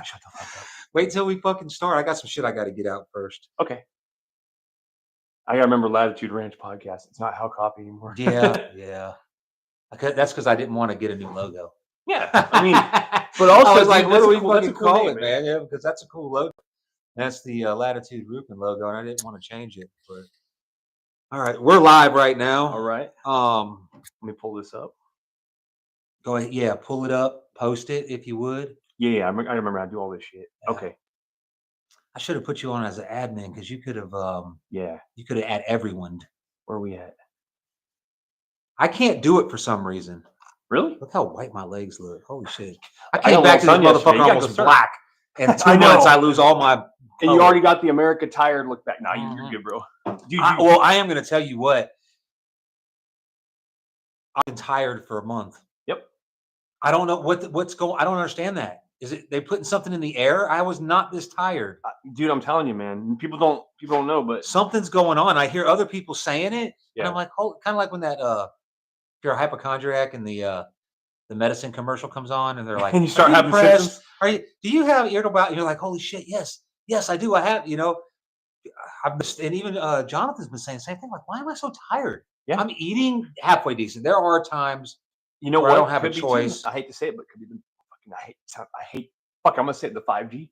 Shut the fuck up. Wait till we fucking start. I got some shit I got to get out first. Okay. I gotta remember Latitude Ranch podcast. It's not How Copy anymore. Yeah. That's because I didn't want to get a new logo. Yeah, I mean, but also, I was like, what do we fucking fucking call it, man? Yeah, because that's a cool logo. That's the Latitude Roofing logo, and I didn't want to change it. But all right, we're live right now. All right. Let me pull this up. Go ahead. Yeah, pull it up. Post it if you would. Yeah. I remember how to do all this shit. Yeah. Okay. I should have put you on as an admin because you could have. Yeah. You could have add everyone. Where are we at? I can't do it for some reason. Really? Look how white my legs look. Holy shit! I came back to this motherfucker almost black. And in 2 months, I lose all my. And you already got the America tired look back. Nah, you're good, bro. Well, I am going to tell you what. I've been tired for a month. Yep. I don't know what's going. I don't understand that. Is it they putting something in the air? I was not this tired, dude. I'm telling you, man. People don't know, but something's going on. I hear other people saying it, yeah. And I'm like, oh, kind of like when that if you're a hypochondriac and the medicine commercial comes on, and they're like, and you start having symptoms. Do you have irritable? And you're like, holy shit, yes, I do. I have, and even Jonathan's been saying the same thing. Like, why am I so tired? Yeah, I'm eating halfway decent. There are times, where I don't have a choice. I hate to say it, but could be I hate. Fuck, I'm gonna say the 5G.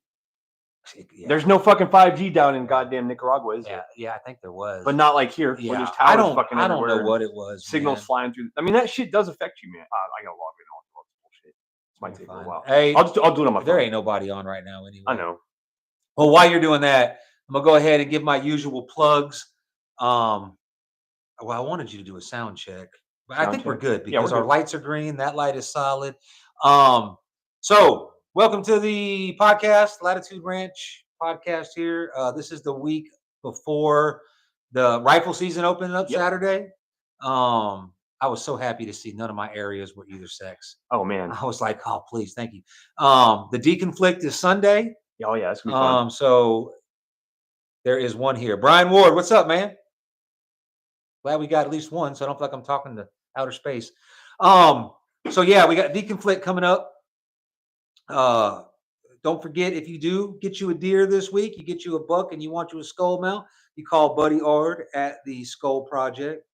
Yeah. There's no fucking 5G down in goddamn Nicaragua, is there? Yeah, I think there was, but not like here. Yeah, where there's towers I don't know what it was. Signals flying through. I mean, that shit does affect you, man. I gotta log in on all this bullshit. This might take a while. Hey, I'll do it on my phone. There ain't nobody on right now anyway. I know. Well, while you're doing that, I'm gonna go ahead and give my usual plugs. Well, I wanted you to do a sound check, but I think we're good because our lights are green. That light is solid. So welcome to the podcast, Latitude Ranch podcast here. This is the week before the rifle season opened up Saturday. I was so happy to see none of my areas were either sex. Oh man. I was like, oh please, thank you. The deconflict is Sunday. Oh yeah, it's gonna be fun. So there is one here. Brian Ward, what's up, man? Glad we got at least one, so I don't feel like I'm talking to outer space. So yeah, we got deconflict coming up. Don't forget, if you do get you a deer this week, you get you a buck and you want you a skull mount, you call Buddy Ard at the Skull Project.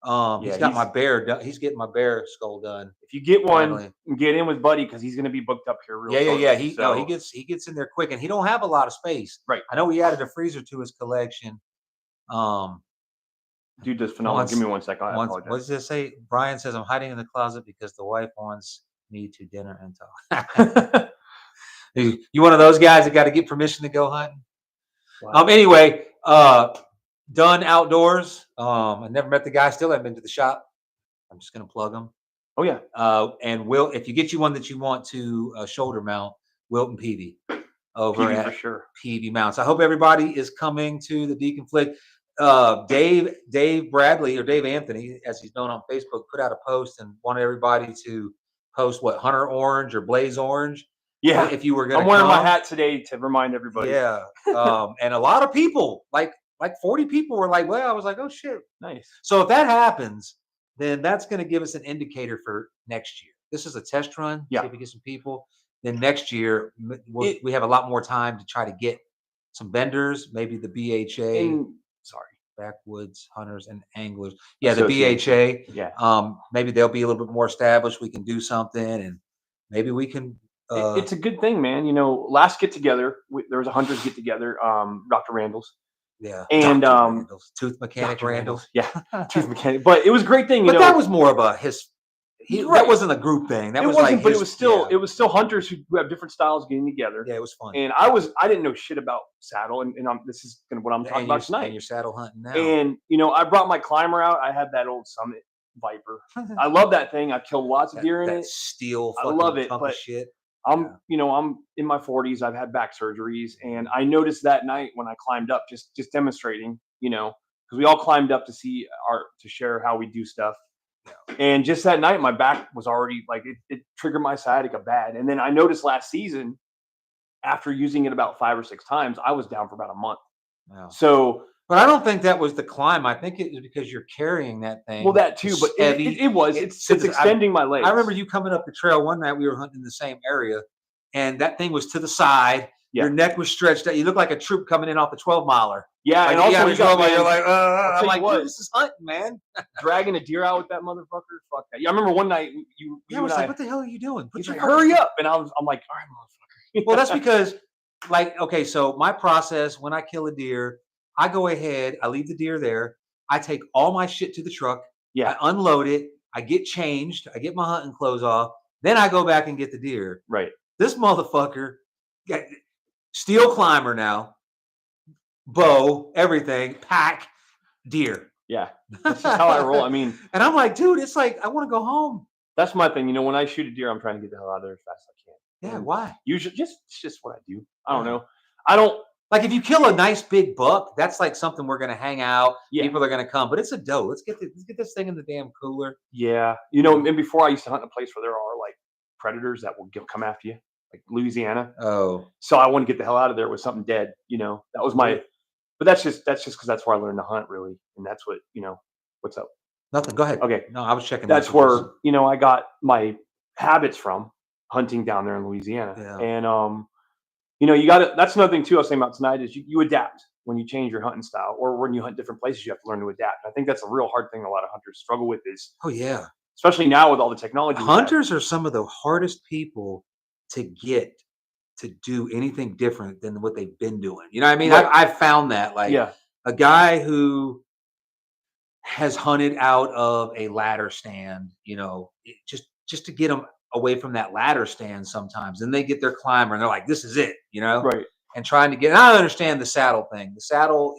He's got my bear done. He's getting my bear skull done. If you get one, get in with Buddy because he's going to be booked up here real soon. Yeah. He gets in there quick, and he don't have a lot of space. Right. I know he added a freezer to his collection. Dude does phenomenal. Give me 1 second. I apologize. What does this say? Brian says, I'm hiding in the closet because the wife wants me to dinner and talk. You one of those guys that got to get permission to go hunting? Wow. Anyway, done outdoors. I never met the guy. Still haven't been to the shop. I'm just going to plug him. Oh, yeah. And if you get you one that you want to shoulder mount, Wilton Peavy over at Peavy Mounts. I hope everybody is coming to the deconflict. Dave Bradley, or Dave Anthony, as he's known on Facebook, put out a post and wanted everybody to post Hunter Orange or Blaze Orange. Yeah. If you were going to I'm wearing my hat today to remind everybody. Yeah. And a lot of people, like 40 people were like, well, I was like, oh shit. Nice. So if that happens, then that's going to give us an indicator for next year. This is a test run. Yeah. See if we get some people. Then next year, we have a lot more time to try to get some vendors, maybe the BHA. Backwoods Hunters and Anglers. Yeah, the BHA. Yeah. Maybe they'll be a little bit more established. We can do something, and maybe we can. It's a good thing, man. Last get together, there was a hunters get together. Dr. Randall's. Yeah. And Tooth Mechanic Randall's. Yeah. Tooth Mechanic. But it was a great thing. But that was more of a that wasn't a group thing. That was like, but it was still hunters who have different styles getting together. Yeah, it was fun. And I didn't know shit about saddle, and this is kind of what I'm talking about tonight. And you're saddle hunting now. And I brought my climber out. I had that old Summit Viper. I love that thing. I killed lots of deer in it. Steel. I love it. But shit. I'm in my 40s. I've had back surgeries, and I noticed that night when I climbed up, just demonstrating, because we all climbed up to share how we do stuff. And just that night, my back was already it triggered my sciatica bad. And then I noticed last season, after using it about 5 or 6 times, I was down for about a month. Wow. So, but I don't think that was the climb. I think it was because you're carrying that thing. Well, that too, but it's extending my legs. I remember you coming up the trail one night. We were hunting in the same area, and that thing was to the side. Yeah. Your neck was stretched out. You look like a troop coming in off the 12-miler. Yeah, like, and also you're like, I'm like, what, dude, this is hunting, man. Dragging a deer out with that motherfucker. Fuck that. Yeah, I remember one night you was like, what the hell are you doing? He's like, hurry up, and I'm like, all right, motherfucker. Well, that's because, like, okay, so my process when I kill a deer, I go ahead, I leave the deer there, I take all my shit to the truck, Yeah. I unload it, I get changed, I get my hunting clothes off, then I go back and get the deer. Right. This motherfucker, steel climber now, bow, everything, pack, deer. Yeah, that's just how I roll. I mean, and I'm like, dude, it's like I want to go home. That's my thing. When I shoot a deer, I'm trying to get the hell out of there as fast as I can. Yeah, why? Usually, it's just what I do. I don't know. I don't like if you kill a nice big buck. That's like something we're gonna hang out. Yeah. People are gonna come, but it's a doe. Let's get this thing in the damn cooler. Yeah, and before I used to hunt in a place where there are like predators that will come after you, like Louisiana. Oh, so I want to get the hell out of there with something dead. That was my. But that's just because that's where I learned to hunt, really, and that's what What's up? Nothing. Go ahead. Okay. No, I was checking. That's where I got my habits from hunting down there in Louisiana, Yeah. and you got to. That's another thing too. I was saying about tonight is you adapt when you change your hunting style, or when you hunt different places, you have to learn to adapt. And I think that's a real hard thing a lot of hunters struggle with. Is especially now with all the technology. Hunters are some of the hardest people to get to do anything different than what they've been doing. You know what I mean? Right. I've found that a guy who has hunted out of a ladder stand, just to get them away from that ladder stand sometimes. And they get their climber and they're like, this is it, Right. And trying to get, and I understand the saddle thing. The saddle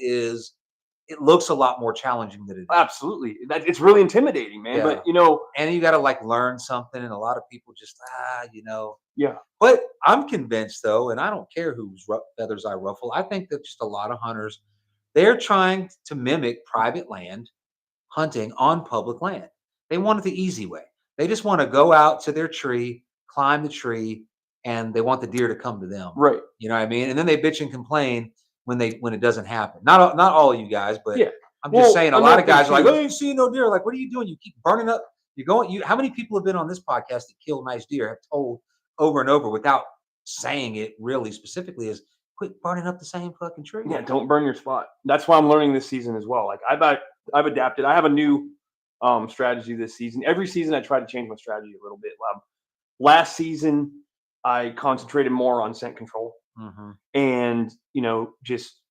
it looks a lot more challenging than it is. Absolutely. It's really intimidating, man. Yeah. But and you got to like learn something. And a lot of people just, Yeah. But I'm convinced though, and I don't care whose feathers I ruffle. I think that just a lot of hunters, they're trying to mimic private land hunting on public land. They want it the easy way. They just want to go out to their tree, climb the tree, and they want the deer to come to them. Right. You know what I mean? And then they bitch and complain when it doesn't happen. Not all of you guys, but yeah. I'm just saying a lot of guys are like, oh, you see no deer. Like, what are you doing? You keep burning up. How many people have been on this podcast that kill nice deer have told over and over without saying it really specifically is quit burning up the same fucking tree. Yeah, don't burn your spot. That's why I'm learning this season as well. Like I've adapted. I have a new strategy this season. Every season I try to change my strategy a little bit. Last season I concentrated more on scent control and just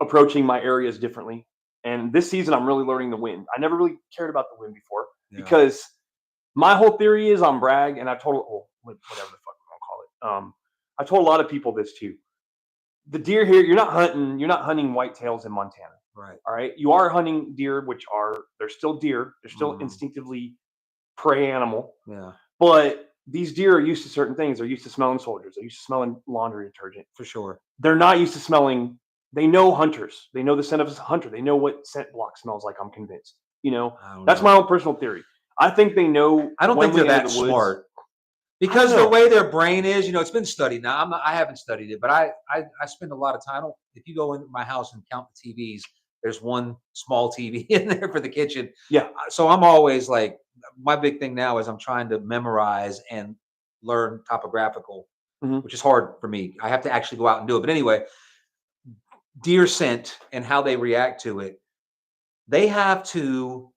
approaching my areas differently. And this season I'm really learning the wind. I never really cared about the wind before because my whole theory is on brag, and I've told whatever the fuck we're gonna call it. I told a lot of people this too. The deer here, you're not hunting whitetails in Montana. Right. All right. You are hunting deer, they're still deer. They're still instinctively prey animal. Yeah. But these deer are used to certain things. They're used to smelling soldiers. They're used to smelling laundry detergent. For sure. They're not used to smelling. They know hunters. They know the scent of a hunter. They know what scent block smells like. I'm convinced. That's my own personal theory. I think they know. I don't think they're that smart. Because the way their brain is, it's been studied. Now, I haven't studied it, but I spend a lot of time. If you go into my house and count the TVs, there's one small TV in there for the kitchen. Yeah. So I'm always like, my big thing now is I'm trying to memorize and learn topographical, which is hard for me. I have to actually go out and do it. But anyway, deer scent and how they react to it, they have to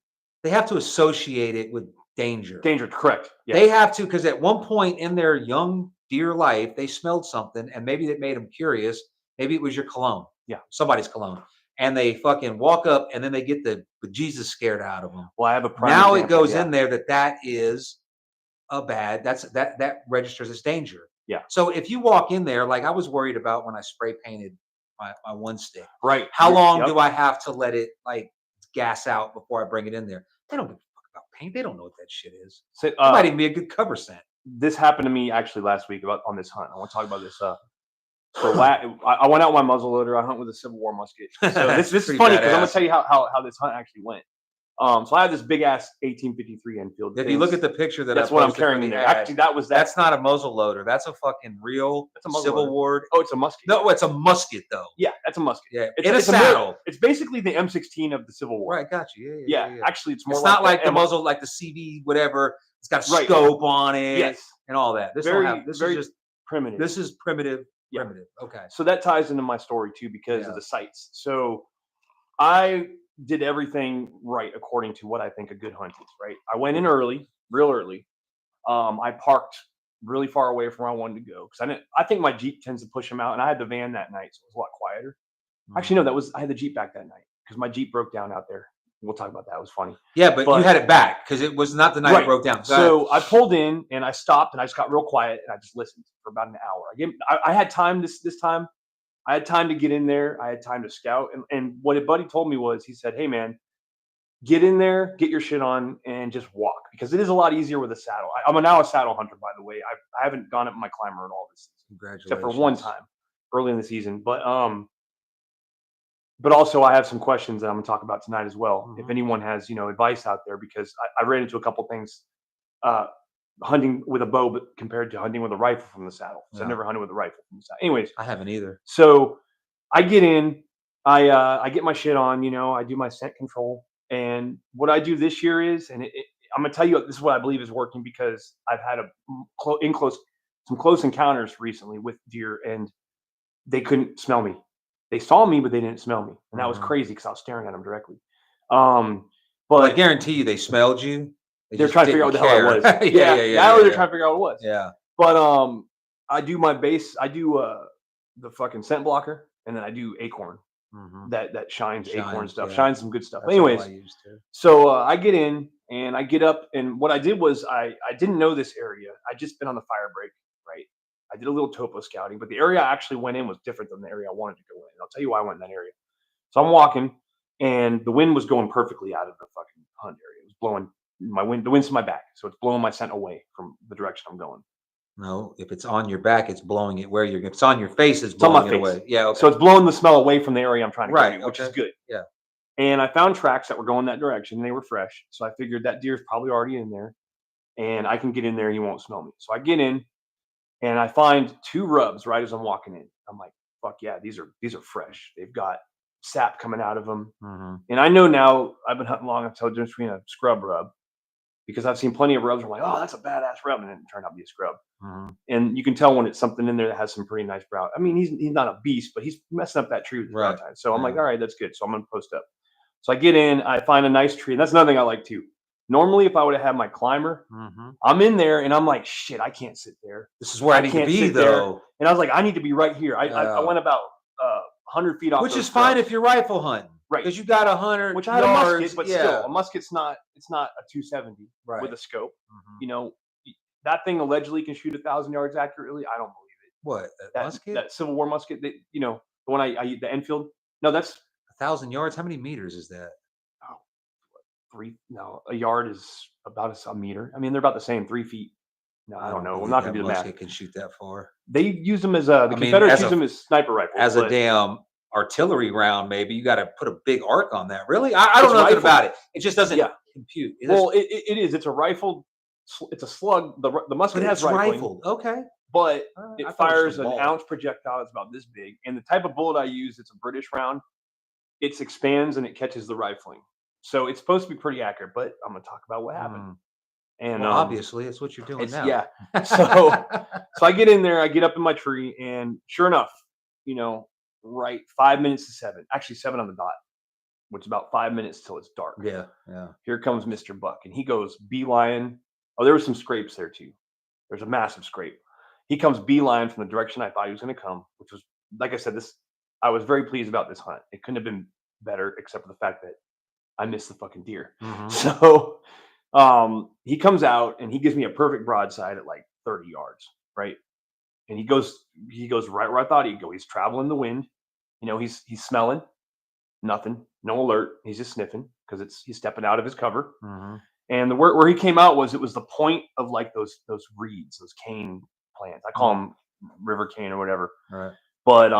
associate it with danger. Danger, correct. Yeah. They have to, because at one point in their young deer life, they smelled something and maybe it made them curious. Maybe it was your cologne. Yeah. Somebody's cologne. And they fucking walk up and then they get the bejesus scared out of them. Well, I have a prime now example, it goes in there that is a bad, that registers as danger. Yeah. So if you walk in there, like I was worried about when I spray painted my one stick. Right. How long do I have to let it like gas out before I bring it in there? They don't give a fuck about paint. They don't know what that shit is. So, it might even be a good cover scent. This happened to me actually last week on this hunt. I want to talk about this. So I went out with my muzzleloader. I hunt with a Civil War musket. So this is funny because I'm gonna tell you how this hunt actually went. So I had this big ass 1853 Enfield. If you look at the picture that's what I'm carrying in there. Actually, that's not a muzzle loader. That's a fucking real Civil War. Oh, it's a musket. No, it's a musket though. Yeah, that's a musket. Yeah, it's a saddle. It's basically the M16 of the Civil War. Right, got you. Yeah. Actually, it's more. It's not like the muzzle, like the CV, whatever. It's got a scope on it. Yes. And all that. This is just primitive. This is primitive. Yeah. Primitive. Okay. So that ties into my story too because of the sites. So I did everything right according to what I think a good hunt is. Right. I went in early, real early. I parked really far away from where I wanted to go because I think my Jeep tends to push them out, and I had the van that night, so it was a lot quieter. Actually, no, I had the Jeep back that night because my Jeep broke down out there. We'll talk about that. It was funny. Yeah, but you had it back because it was not the night it broke down. So I pulled in and I stopped and I just got real quiet and I just listened for about an hour. I had time this time. I had time to get in there. I had time to scout. And what a buddy told me was, he said, "Hey man, get in there, get your shit on, and just walk because it is a lot easier with a saddle." I'm now a saddle hunter, by the way. I haven't gone up my climber at all this season, Congratulations. except for one time early in the season. But also I have some questions that I'm gonna talk about tonight as well. If anyone has, advice out there, because I ran into a couple things hunting with a bow, but compared to hunting with a rifle from the saddle. So I've never hunted with a rifle from the saddle. Anyways, I haven't either. So I get in, I get my shit on, I do my scent control. And what I do this year is, and I'm gonna tell you, this is what I believe is working because I've had some close encounters recently with deer, and they couldn't smell me. They saw me, but they didn't smell me, and that was crazy because I was staring at them directly. But I guarantee you, they smelled you. They're trying to figure out what the hell it was. yeah. Or they're trying to figure out what it was. Yeah. But I do my base. I do the fucking scent blocker, and then I do acorn. That shines acorn stuff. Shines some good stuff. That's anyways, all I used to. So I get in and I get up, and what I did was I didn't know this area. I just been on the fire break, right? I did a little topo scouting, but the area I actually went in was different than the area I wanted to go in. And I'll tell you why I went in that area. So I'm walking, and the wind was going perfectly out of the fucking hunt area. It was blowing the wind's to my back, so it's blowing my scent away from the direction I'm going. No, if it's on your back, it's blowing it where you're. If it's on your face, it's blowing it away. Yeah. Okay. So it's blowing the smell away from the area I'm trying to go to, which is good. Yeah. And I found tracks that were going that direction. And they were fresh, so I figured that deer's probably already in there, and I can get in there. He won't smell me. So I get in, and I find 2 rubs right as I'm walking in. I'm like, "Fuck yeah, these are fresh. They've got sap coming out of them." And I know now. I've been hunting long. I've told you between a scrub rub, because I've seen plenty of rubs. I'm like, "Oh, that's a badass rub," and it turned out to be a scrub. And you can tell when it's something in there that has some pretty nice brow. I mean, he's not a beast, but he's messing up that tree with his brow tine. So I'm like, all right, that's good. So I'm gonna post up. So I get in, I find a nice tree, and that's another thing I like too. Normally, if I would have had my climber, I'm in there, and I'm like, shit, I can't sit there. This is where I need to be, though. And I was like, I need to be right here. I went about 100 feet off, which is fine if you're rifle hunting, right? Because you got 100 which I had yards, a musket, but still, a musket's not. It's not a 270 with a scope. That thing allegedly can shoot 1,000 yards accurately. I don't believe it. What, that musket? That Civil War musket? That, the one the Enfield. No, that's 1,000 yards. How many meters is that? Oh, 3. No, a yard is about a meter. I mean, they're about the same, 3 feet. No, I don't know. I'm not gonna do the math. Musket can shoot that far. They use them as the Confederates use them as sniper rifles. As a damn artillery round, maybe you got to put a big arc on that. Really, I don't know nothing about it. It just doesn't compute. Well, it is. It's a rifle. It's a slug. The musket has rifled. Okay. But it fires an ounce projectile that's about this big. And the type of bullet I use, it's a British round. It expands and it catches the rifling. So it's supposed to be pretty accurate, but I'm going to talk about what happened. And obviously, it's what you're doing now. Yeah. So I get in there, I get up in my tree, and sure enough, right 5 minutes to 7, actually 7 on the dot, which is about 5 minutes till it's dark. Yeah. Here comes Mr. Buck, and he goes beeline. Oh, there were some scrapes there too. There's a massive scrape. He comes beeline from the direction I thought he was going to come, which was, like I said, I was very pleased about this hunt. It couldn't have been better, except for the fact that I missed the fucking deer. So he comes out and he gives me a perfect broadside at like 30 yards, right? And he goes right where I thought he'd go. He's traveling the wind. He's smelling nothing, no alert. He's just sniffing because he's stepping out of his cover. And where he came out it was the point of like those reeds, those cane plants. I call them river cane or whatever. Right. But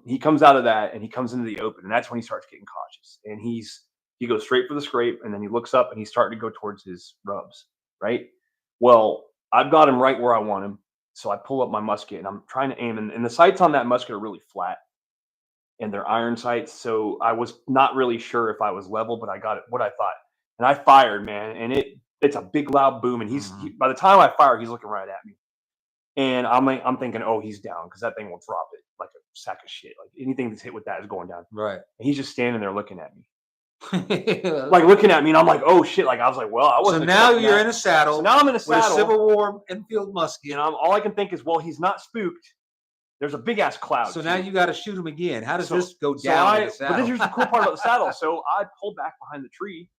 he comes out of that and he comes into the open, and that's when he starts getting cautious. And he goes straight for the scrape, and then he looks up and he's starting to go towards his rubs. Right. Well, I've got him right where I want him. So I pull up my musket and I'm trying to aim, and the sights on that musket are really flat, and they're iron sights. So I was not really sure if I was level, but I got it what I thought. And I fired, man, and it's a big loud boom. And by the time I fire, he's looking right at me. And I'm thinking, oh, he's down because that thing will drop it like a sack of shit. Like anything that's hit with that is going down. Right. And he's just standing there looking at me. Like looking at me, and I'm like, oh shit! Like I was like, well, I wasn't. So now you're that. in a saddle. So now I'm in a saddle with a Civil War Enfield musket, and all I can think is, well, he's not spooked. There's a big ass cloud. So now you got to shoot him again. How does this go down? But here's the cool part about the saddle. So I pull back behind the tree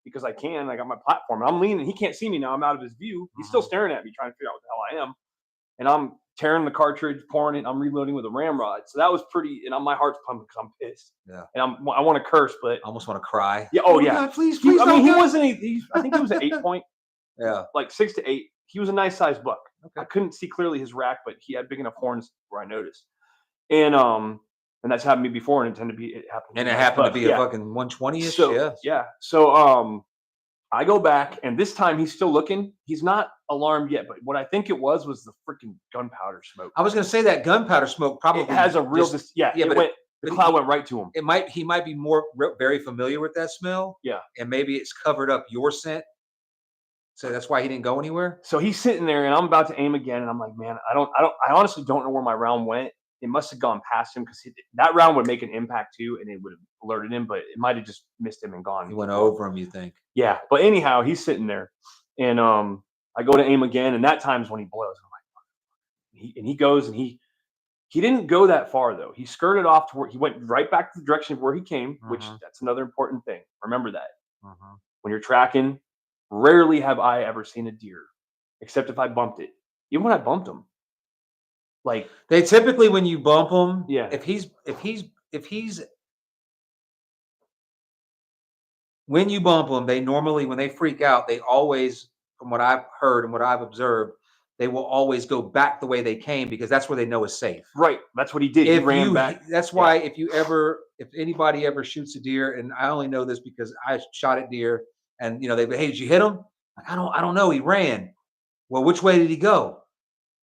because I can. I got my platform, and I'm leaning. He can't see me now. I'm out of his view. He's still staring at me, trying to figure out what the hell I am. And I'm tearing the cartridge, pouring it. I'm reloading with a ramrod. So that was pretty. And my heart's pumping because I'm pissed. Yeah. And I want to curse, but I almost want to cry. Yeah. Oh yeah. God, please. I mean, he wasn't. I think he was an 8 point. Yeah. Like 6 to 8. He was a nice sized buck. Okay. I couldn't see clearly his rack, but he had big enough horns where I noticed. And that's happened to me before, and it happened to be a fucking 120ish. So, yeah. So I go back, and this time he's still looking. He's not alarmed yet, but what I think it was the freaking gunpowder smoke. I was going to say that gunpowder smoke probably has a real the cloud went right to him. He might be very familiar with that smell. Yeah, and maybe it's covered up your scent. So that's why he didn't go anywhere. So he's sitting there, and I'm about to aim again, and I'm like, man, I honestly don't know where my round went. It must have gone past him because that round would make an impact too, and it would have alerted him, but it might have just missed him and gone. He went over him, you think? Yeah, but anyhow, he's sitting there, and I go to aim again, and that time's when he blows. I'm like, he goes, and he didn't go that far though. He skirted off to where he went right back to the direction of where he came, which that's another important thing. Remember that when you're tracking. Rarely have I ever seen a deer, except if I bumped it. Even when I bumped him, like they typically when you bump them, yeah. If he's when you bump them, they normally when they freak out, they always, from what I've heard and what I've observed, they will always go back the way they came because that's where they know is safe. Right. That's what he did. He ran back. That's why if anybody ever shoots a deer, and I only know this because I shot at deer. And they hey, did you hit him? Like, I don't know. He ran. Well, which way did he go?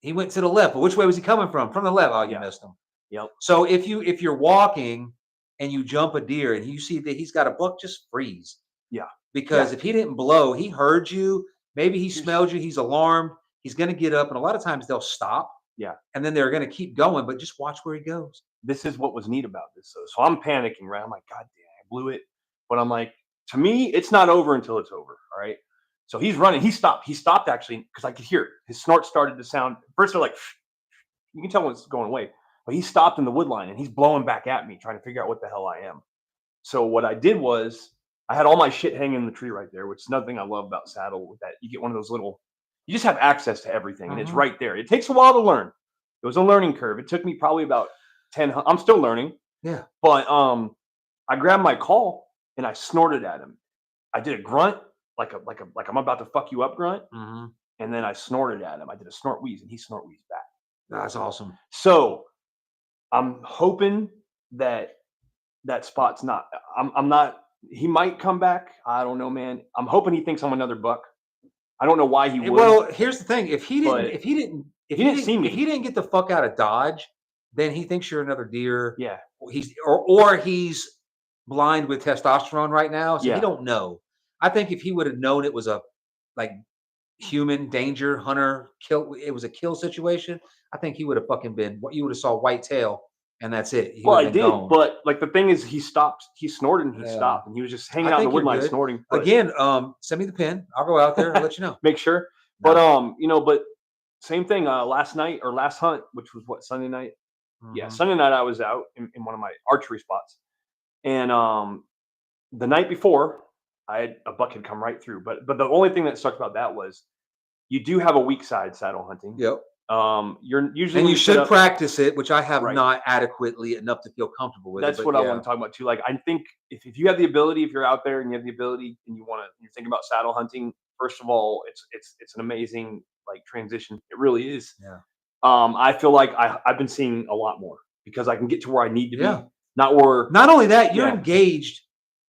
He went to the left. But which way was he coming from? From the left. Oh, you missed him. Yep. So if you're walking and you jump a deer and you see that he's got a buck, just freeze. Yeah. Because if he didn't blow, he heard you. Maybe he smelled you. He's alarmed. He's going to get up, and a lot of times they'll stop. Yeah. And then they're going to keep going, but just watch where he goes. This is what was neat about this. So I'm panicking, right? I'm like, God damn, I blew it. But I'm like, to me, it's not over until it's over. All right. So he's running. He stopped. He stopped actually because I could hear it. His snort started to sound. First, they're like, you can tell when it's going away. But he stopped in the wood line and he's blowing back at me, trying to figure out what the hell I am. So what I did was I had all my shit hanging in the tree right there, which is another thing I love about saddle. With that, you get one of those little. You just have access to everything, and it's right there. It takes a while to learn. It was a learning curve. It took me probably about 10. I'm still learning. Yeah. But I grabbed my call. And I snorted at him. I did a grunt, like I'm about to fuck you up grunt. And then I snorted at him. I did a snort wheeze, and he snort wheezed back. That's awesome. So I'm hoping that spot's not. I'm not. He might come back. I don't know, man. I'm hoping he thinks I'm another buck. I don't know why he would. Well, here's the thing: if he didn't see me, if he didn't get the fuck out of Dodge, then he thinks you're another deer. Yeah. He's blind with testosterone right now, so he don't know. I think if he would have known it was a human danger hunter kill, it was a kill situation, I think he would have fucking been. You would have saw white tail, and that's it. Well, I did, but the thing is, he stopped. He snorted and he stopped, and he was just hanging out in the wood line snorting. Again, send me the pin. I'll go out there and let you know. Make sure. But but same thing. Last night or last hunt, which was Sunday night. Yeah, Sunday night I was out in one of my archery spots. And the night before, I had a buck had come right through. But the only thing that sucked about that was you do have a weak side saddle hunting. Yep. You're usually and you should practice it, which I have not adequately enough to feel comfortable with. That's what I want to talk about too. Like I think if you have the ability, if you're out there and you have the ability and you're thinking about saddle hunting, first of all, it's an amazing transition. It really is. Yeah. I feel like I've been seeing a lot more because I can get to where I need to be. Not only that, you're engaged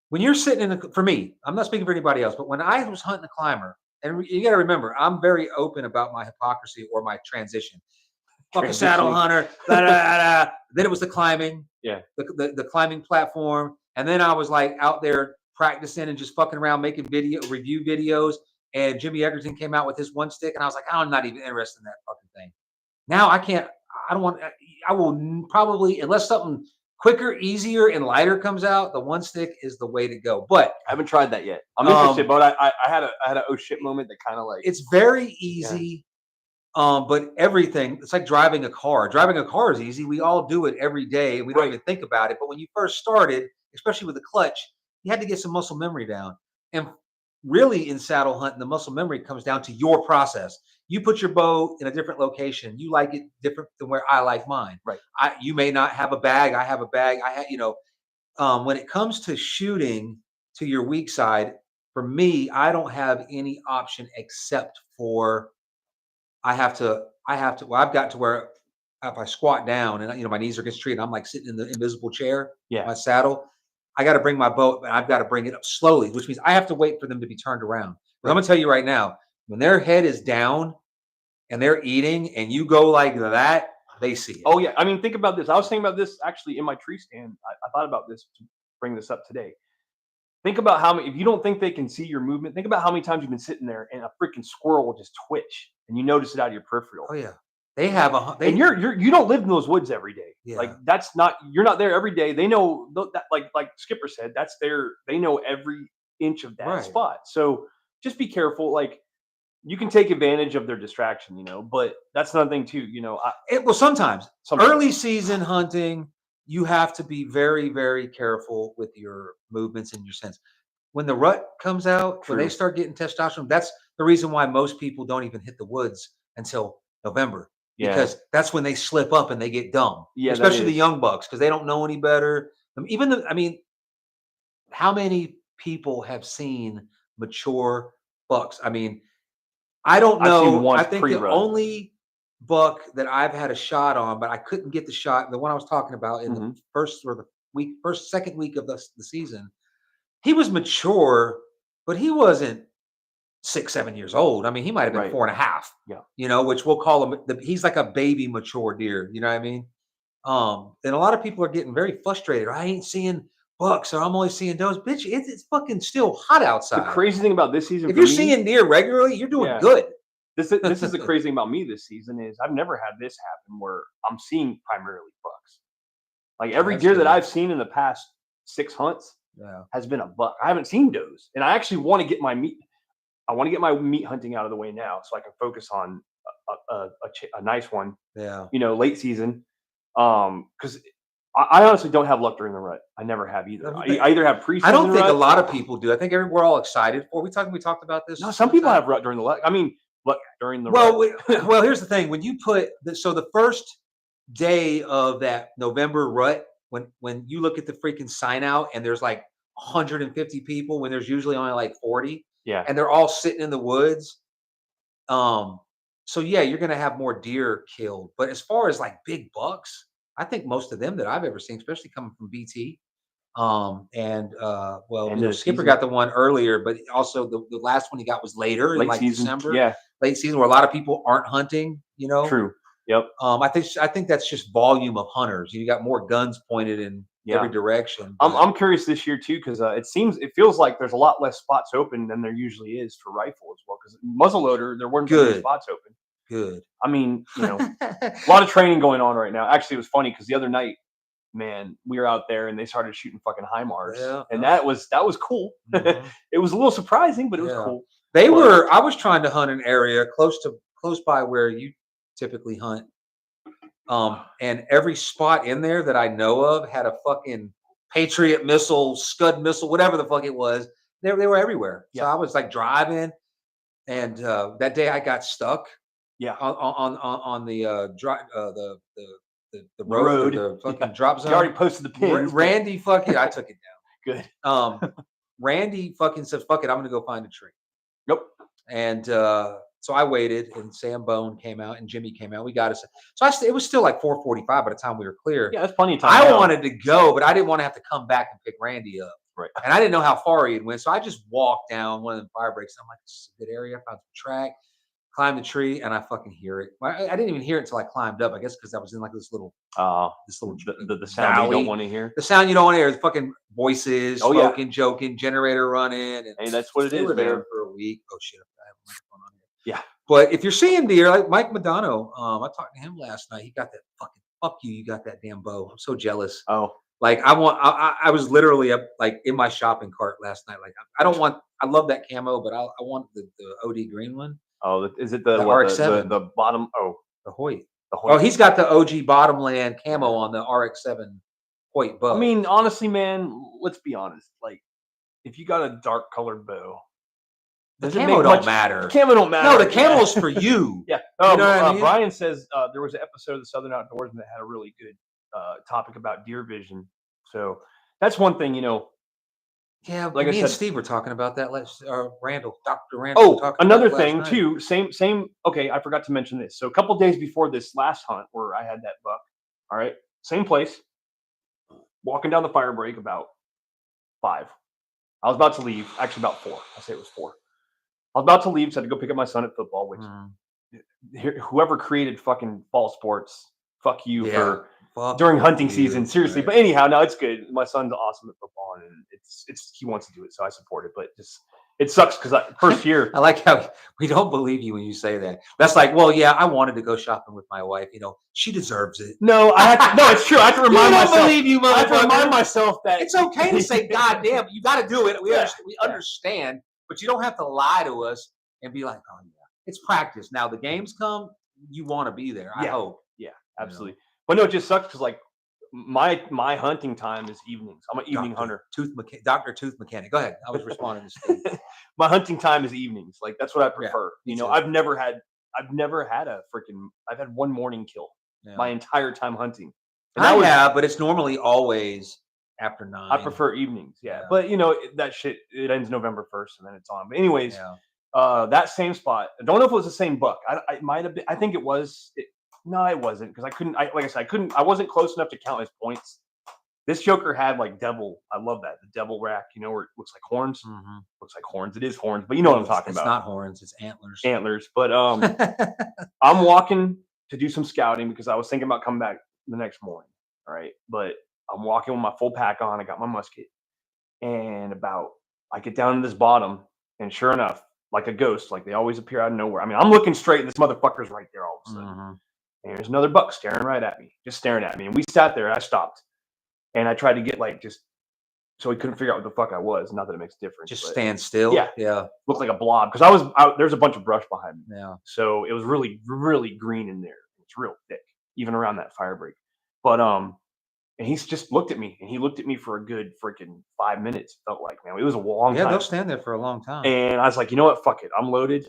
when you're sitting for me, I'm not speaking for anybody else, but when I was hunting a climber, and you got to remember, I'm very open about my hypocrisy or my transition. Fuck a saddle hunter. Then it was the climbing. Yeah. The climbing platform. And then I was out there practicing and just fucking around making review videos. And Jimmy Egerton came out with his one stick. And I was like, I'm not even interested in that fucking thing. Now I can't. I don't want. I will probably, unless something quicker, easier, and lighter comes out, the one stick is the way to go. But I haven't tried that yet. I'm interested, but I had a oh shit moment that kind of like. It's very easy. But everything, it's like driving a car. Driving a car is easy. We all do it every day. We don't even think about it. But when you first started, especially with the clutch, you had to get some muscle memory down. And really in saddle hunting, the muscle memory comes down to your process. You put your bow in a different location. You like it different than where I like mine. Right. You may not have a bag. I have a bag. When it comes to shooting to your weak side, for me, I don't have any option except for I've got to where if I squat down and my knees are against the tree and I'm like sitting in the invisible chair, my saddle, I got to bring my boat and I've got to bring it up slowly, which means I have to wait for them to be turned around. But I'm gonna tell you right now, when their head is down and they're eating and you go like that, they see it. Oh yeah. I mean, think about this. I was thinking about this actually in my tree stand. I thought about this to bring this up today. Think about how many, if you don't think they can see your movement, think about how many times you've been sitting there and a freaking squirrel will just twitch and you notice it out of your peripheral. Oh yeah. They have and you don't live in those woods every day. Yeah. Like you're not there every day. They know that, like Skipper said, they know every inch of that spot. So just be careful. Like you can take advantage of their distraction, but that's another thing too, sometimes early season hunting, you have to be very, very careful with your movements and your sense. When the rut comes out, when they start getting testosterone, that's the reason why most people don't even hit the woods until November. Because that's when they slip up and they get dumb. Yeah, especially the young bucks, because they don't know any better. How many people have seen mature bucks? I don't know. I think the only buck that I've had a shot on, but I couldn't get the shot, the one I was talking about in the second week of the season, he was mature, but he wasn't 6-7 years old. He might have been 4.5. Yeah. Which we'll call him. He's like a baby mature deer. You know what I mean? And a lot of people are getting very frustrated. I ain't seeing bucks, or I'm only seeing does. Bitch, it's fucking still hot outside. The crazy thing about this season, if you're seeing deer regularly, you're doing good. This is the crazy thing about me this season is I've never had this happen where I'm seeing primarily bucks. Like every deer that I've seen in the past 6 hunts has been a buck. I haven't seen does, and I actually want to get my meat. I want to get my meat hunting out of the way now, so I can focus on a nice one. Yeah, late season. Because I honestly don't have luck during the rut. I never have either. I either have pre-season. I don't think a lot of people do. I think we're all excited for. We talked about this. No, some people have rut during the rut. Look during the rut. Well, here's the thing: when you put the first day of that November rut, when you look at the freaking sign out and there's like 150 people, when there's usually only like 40. Yeah. And they're all sitting in the woods. So yeah, you're gonna have more deer killed. But as far as like big bucks, I think most of them that I've ever seen, especially coming from BT, Skipper got the one earlier, but also the last one he got was later in like season. December. Yeah. Late season where a lot of people aren't hunting, True. Yep. I think that's just volume of hunters. You got more guns pointed in every direction. I'm curious this year too, because it feels like there's a lot less spots open than there usually is for rifle as well. Because muzzleloader, there weren't many spots open. Good. A lot of training going on right now. Actually, it was funny because the other night, man, we were out there and they started shooting fucking HIMARS, and that was cool. Mm-hmm. It was a little surprising, but it was cool. I was trying to hunt an area close by where you typically hunt. And every spot in there that I know of had a fucking Patriot missile, Scud missile, whatever the fuck it was. They were everywhere. Yeah. So I was like driving, and that day I got stuck. Yeah. On the road, the fucking drop zone. You already posted the pins. Randy fucking, I took it down. Good. Randy fucking said, "Fuck it, I'm gonna go find a tree." Nope. And so I waited, and Sam Bone came out, and Jimmy came out. We got us. So it was still like 4:45 by the time we were clear. Yeah, that's plenty of time. I wanted to go, but I didn't want to have to come back and pick Randy up. Right. And I didn't know how far he had went, so I just walked down one of the fire breaks. I'm like, "This is a good area." I found some track, climbed the tree, and I fucking hear it. I didn't even hear it until I climbed up. I guess because I was in like this little the sound valley. You don't want to hear. The sound you don't want to hear is fucking voices, smoking, joking, generator running. And hey, that's what it is, man. There for a week. Oh shit! I have a microphone on here. Yeah. But if you're seeing deer, like Mike Madonna, I talked to him last night. He got that fucking fuck you. You got that damn bow. I'm so jealous. Oh, like I was literally up like in my shopping cart last night. Like I don't want. I love that camo, but I want the OD green one. Oh, is it the RX-7? The bottom? Oh, the Hoyt. the Hoyt. Oh, he's got the OG Bottomland camo on the RX-7 Hoyt bow. I mean, honestly, man, let's be honest. Like, if you got a dark colored bow, the camo don't matter. The camo don't matter. No, the camo's for you. Yeah. You know what I mean? Brian says there was an episode of the Southern Outdoorsman that had a really good topic about deer vision. So that's one thing, Yeah, like me I and said, Steve were talking about that. Randall, Dr. Oh, Randall. another thing too. Same. Okay, I forgot to mention this. So a couple days before this last hunt, where I had that buck. All right, same place. Walking down the fire break about 5. I was about to leave. Actually, about 4. I say it was 4. I was about to leave, so I had to go pick up my son at football. Which whoever created fucking fall sports, fuck you for. During hunting season, seriously. Right. But anyhow, no, it's good. My son's awesome at football, and it's he wants to do it, so I support it. But just it sucks because first year. I like how we don't believe you when you say that. That's like, well, yeah, I wanted to go shopping with my wife. She deserves it. No, no, it's true. I have to remind myself. I don't believe you, motherfucker. I have to remind myself that it's okay to say, "God damn, you got to do it." We understand, but you don't have to lie to us and be like, "Oh yeah, it's practice." Now the games come, you want to be there. I hope. Yeah, absolutely. But no, it just sucks because like my hunting time is evenings. I'm an evening hunter. Dr. Tooth Mechanic. Go ahead. I was responding to Steve. My hunting time is evenings. Like that's what I prefer. I've never had I've had one morning kill my entire time hunting. And but it's normally always after 9. I prefer evenings. Yeah. But that shit it ends November 1st and then it's on. But anyways, that same spot. I don't know if it was the same buck. I might have been. I think it was. No, it wasn't because I couldn't. Like I said, I wasn't close enough to count his points. This joker had like devil. I love that the devil rack. Where it looks like horns. Mm-hmm. Looks like horns. It is horns, but you know what I'm talking about. It's not horns. It's antlers. Antlers. But I'm walking to do some scouting because I was thinking about coming back the next morning. All right, but I'm walking with my full pack on. I got my musket, and I get down to this bottom, and sure enough, like a ghost, like they always appear out of nowhere. I mean, I'm looking straight, and this motherfucker's right there all of a sudden. Mm-hmm. And there's another buck staring right at me, just staring at me. And we sat there. I stopped, and I tried to get so he couldn't figure out what the fuck I was. Not that it makes a difference. Just stand still. Yeah. Looked like a blob because I was out. There's a bunch of brush behind me. Yeah. So it was really, really green in there. It's real thick, even around that fire break. But and he's just looked at me, and he looked at me for a good freaking 5 minutes. Felt like, man, it was a long time. Yeah, they'll stand there for a long time. And I was like, you know what? Fuck it. I'm loaded.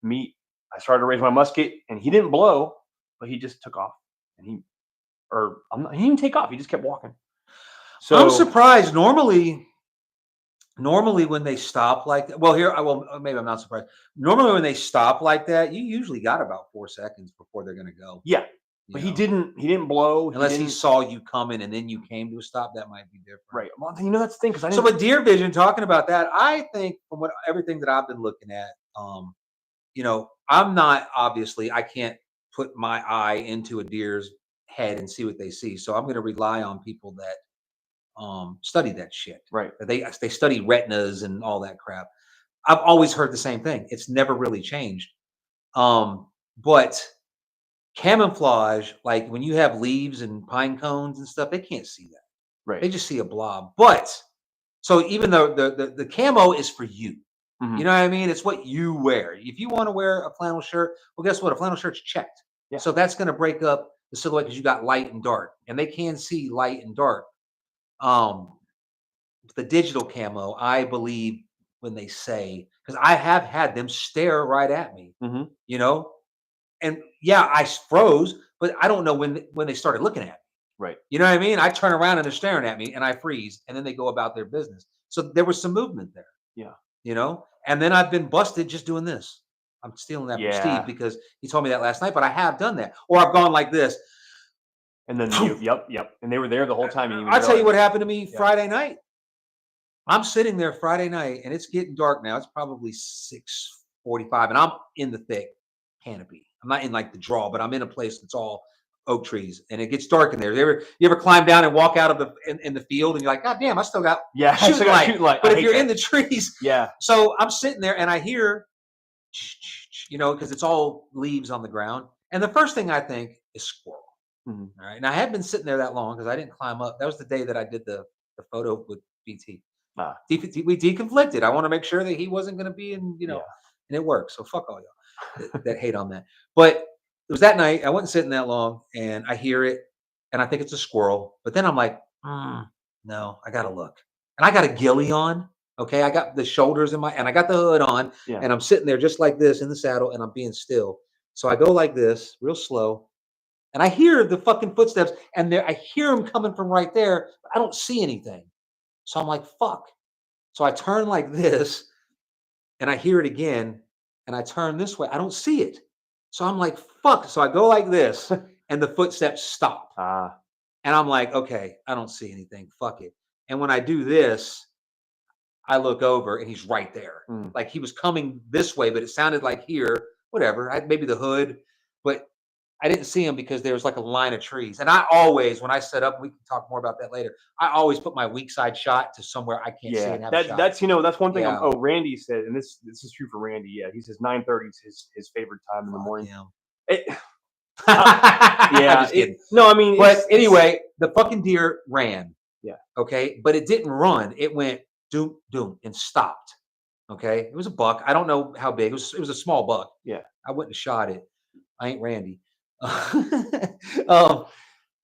Meat. I started to raise my musket, and he didn't blow. But he just took off, and he didn't take off. He just kept walking. So I'm surprised. Normally when they stop like that, maybe I'm not surprised. Normally when they stop like that, you usually got about 4 seconds before they're going to go. Yeah, but he didn't blow unless he saw you coming and then you came to a stop. That might be different, right? Well, that's the thing because with deer vision, talking about that, I think from everything that I've been looking at, I'm not obviously I can't put my eye into a deer's head and see what they see. So I'm going to rely on people that study that shit. Right. They study retinas and all that crap. I've always heard the same thing. It's never really changed. But camouflage, like when you have leaves and pine cones and stuff, they can't see that. Right. They just see a blob. But so even though the camo is for you. Mm-hmm. You know what I mean? It's what you wear. If you want to wear a flannel shirt, well, guess what? A flannel shirt's checked. Yeah. So that's going to break up the silhouette because you got light and dark, and they can see light and dark. The digital camo, I believe when they say, because I have had them stare right at me, mm-hmm. And yeah, I froze, but I don't know when they started looking at me. Right. You know what I mean? I turn around and they're staring at me, and I freeze, and then they go about their business. So there was some movement there. Yeah. And then I've been busted just doing this. I'm stealing that from Steve because he told me that last night, but I have done that. Or I've gone like this. And then, yep. And they were there the whole time. I'll tell you what happened to me Friday night. I'm sitting there Friday night, and it's getting dark now. It's probably 6:45, and I'm in the thick canopy. I'm not in like the draw, but I'm in a place that's all oak trees, and it gets dark in there. You ever climb down and walk out of in the field, and you're like, God damn, I still got shooting light. But if you're in the trees, yeah. So I'm sitting there, and I hear, because it's all leaves on the ground. And the first thing I think is squirrel. All right. And I hadn't been sitting there that long because I didn't climb up. That was the day that I did the photo with BT. We deconflicted. I want to make sure that he wasn't going to be in, and it worked. So fuck all y'all that hate on that. But it was that night. I wasn't sitting that long and I hear it and I think it's a squirrel. But then I'm like, no, I got to look. And I got a ghillie on. Okay. I got the shoulders and I got the hood on and I'm sitting there just like this in the saddle and I'm being still. So I go like this real slow. And I hear the fucking footsteps, and I hear them coming from right there. But I don't see anything. So I'm like, fuck. So I turn like this, and I hear it again, and I turn this way. I don't see it. So I'm like, fuck. So I go like this, and the footsteps stop. And I'm like, okay, I don't see anything. Fuck it. And when I do this, I look over, and he's right there. Like he was coming this way, but it sounded like here, whatever. Maybe the hood, but I didn't see him because there was like a line of trees. And I always, when I set up, we can talk more about that later. I always put my weak side shot to somewhere I can't see and have a shot. That's one thing. Randy said, and this is true for Randy. Yeah, he says 9:30 is his favorite time in the morning. No, I mean, but anyway, the fucking deer ran. Yeah. Okay, but it didn't run. It went doom doom and stopped. Okay, it was a buck. I don't know how big. It was a small buck. Yeah, I wouldn't have shot it. I ain't Randy. And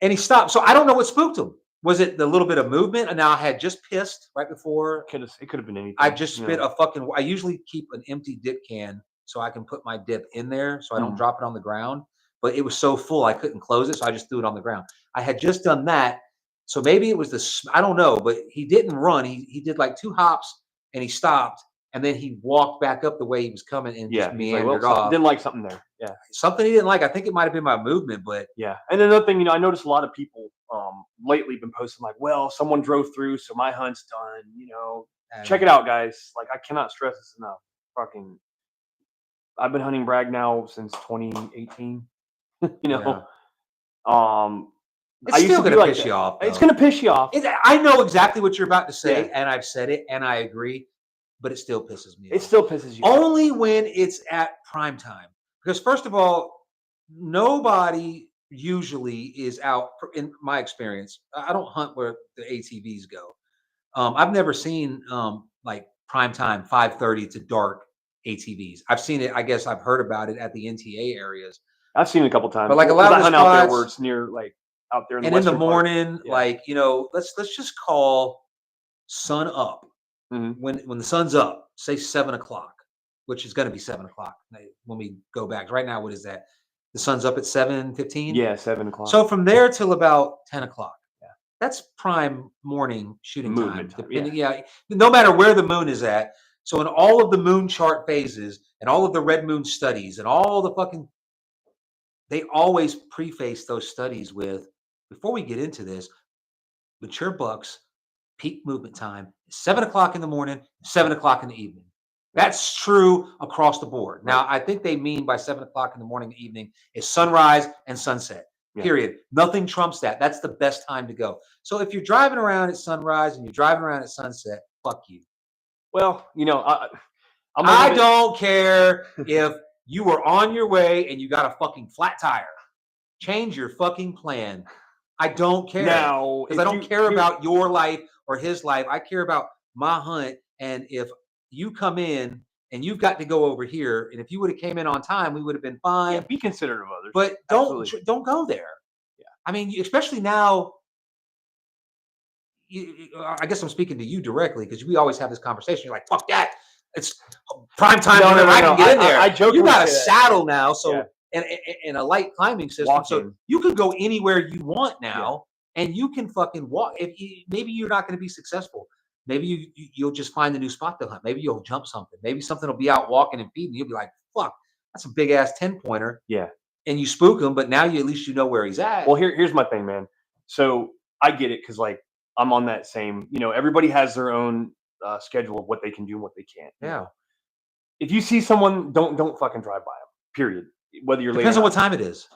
he stopped. So I don't know what spooked him. Was it the little bit of movement? And now I had just pissed right before. It could have been anything. I just spit a fucking. I usually keep an empty dip can so I can put my dip in there so I don't drop it on the ground. But it was so full I couldn't close it, so I just threw it on the ground. I had just done that, so maybe it was I don't know, but he didn't run. He did like 2 hops and he stopped. And then he walked back up the way he was coming and just meandered off. Didn't like something there. Yeah. Something he didn't like. I think it might have been my movement, but yeah. And another thing, I noticed a lot of people lately been posting like, well, someone drove through, so my hunt's done, check it out, guys. Like I cannot stress this enough. I've been hunting Bragg now since 2018. It's still going to piss you off. It's going to piss you off. I know exactly what you're about to say, and I've said it, and I agree. But it still pisses me off. It still pisses you off. Only when it's at prime time. Because first of all, nobody usually is out, in my experience. I don't hunt where the ATVs go. I've never seen like prime time, 5:30 to dark ATVs. I've seen it, I guess I've heard about it at the NTA areas. I've seen it a couple times. But like a lot of spots out there where it's near like out there in the morning, like, let's just call sun up. When the sun's up, say 7:00, which is going to be 7:00 when we go back. Right now, what is that? The sun's up at 7:15. Yeah, 7:00. So from there till about 10:00. Yeah, that's prime morning shooting time. No matter where the moon is at. So in all of the moon chart phases and all of the red moon studies and all the fucking, they always preface those studies with, before we get into this, mature bucks. Peak movement time, 7:00 in the morning, 7:00 in the evening. That's true across the board. Now, I think they mean by 7:00 in the morning and evening is sunrise and sunset. Period. Nothing trumps that. That's the best time to go. So if you're driving around at sunrise and you're driving around at sunset, fuck you. Well, I don't care if you were on your way and you got a fucking flat tire. Change your fucking plan. I don't care. Now, because I don't care about your life or his life. I care about my hunt. And if you come in and you've got to go over here, and if you would have came in on time, we would have been fine. Yeah, be considerate of others. But don't go there. Yeah. I mean, especially now. I guess I'm speaking to you directly because we always have this conversation. You're like, fuck that. It's prime time. I can get in there. I joke. You got a saddle now, so and a light climbing system, so you can go anywhere you want now. And you can fucking walk. Maybe you're not going to be successful. Maybe you'll just find a new spot to hunt. Maybe you'll jump something. Maybe something will be out walking and feeding. You'll be like, fuck, that's a big ass 10-pointer. Yeah. And you spook him, but now at least you know where he's at. Well, here's my thing, man. So I get it because like I'm on that same. Everybody has their own schedule of what they can do and what they can't. Yeah. If you see someone, don't fucking drive by them. Period. Whether you're depends on what time it is.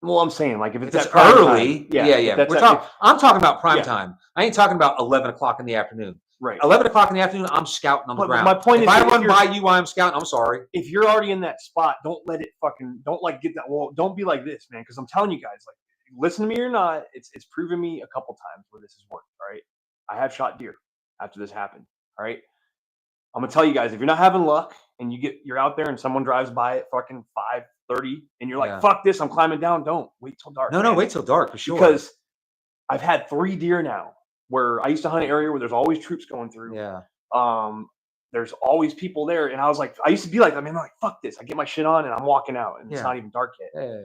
Well, I'm saying like if it's early, time, I'm talking about prime time. I ain't talking about 11:00 in the afternoon. Right. 11 o'clock in the afternoon, I'm scouting on the ground. My point if is, I run by you while I'm scouting, I'm sorry. If you're already in that spot, don't let it don't like get that. Well, don't be like this, man. Because I'm telling you guys, like, listen to me or not, it's proven me a couple times where this has worked. All right, I have shot deer after this happened. All right, I'm gonna tell you guys, if you're not having luck and you're out there and someone drives by at fucking 5:30 and you're like, fuck this, I'm climbing down. Don't wait till dark. No, wait till dark for sure. Because I've had 3 deer now where I used to hunt an area where there's always troops going through. Yeah. There's always people there, and I was like, I used to be like, I mean, I'm like, fuck this. I get my shit on and I'm walking out, and it's not even dark yet. Yeah.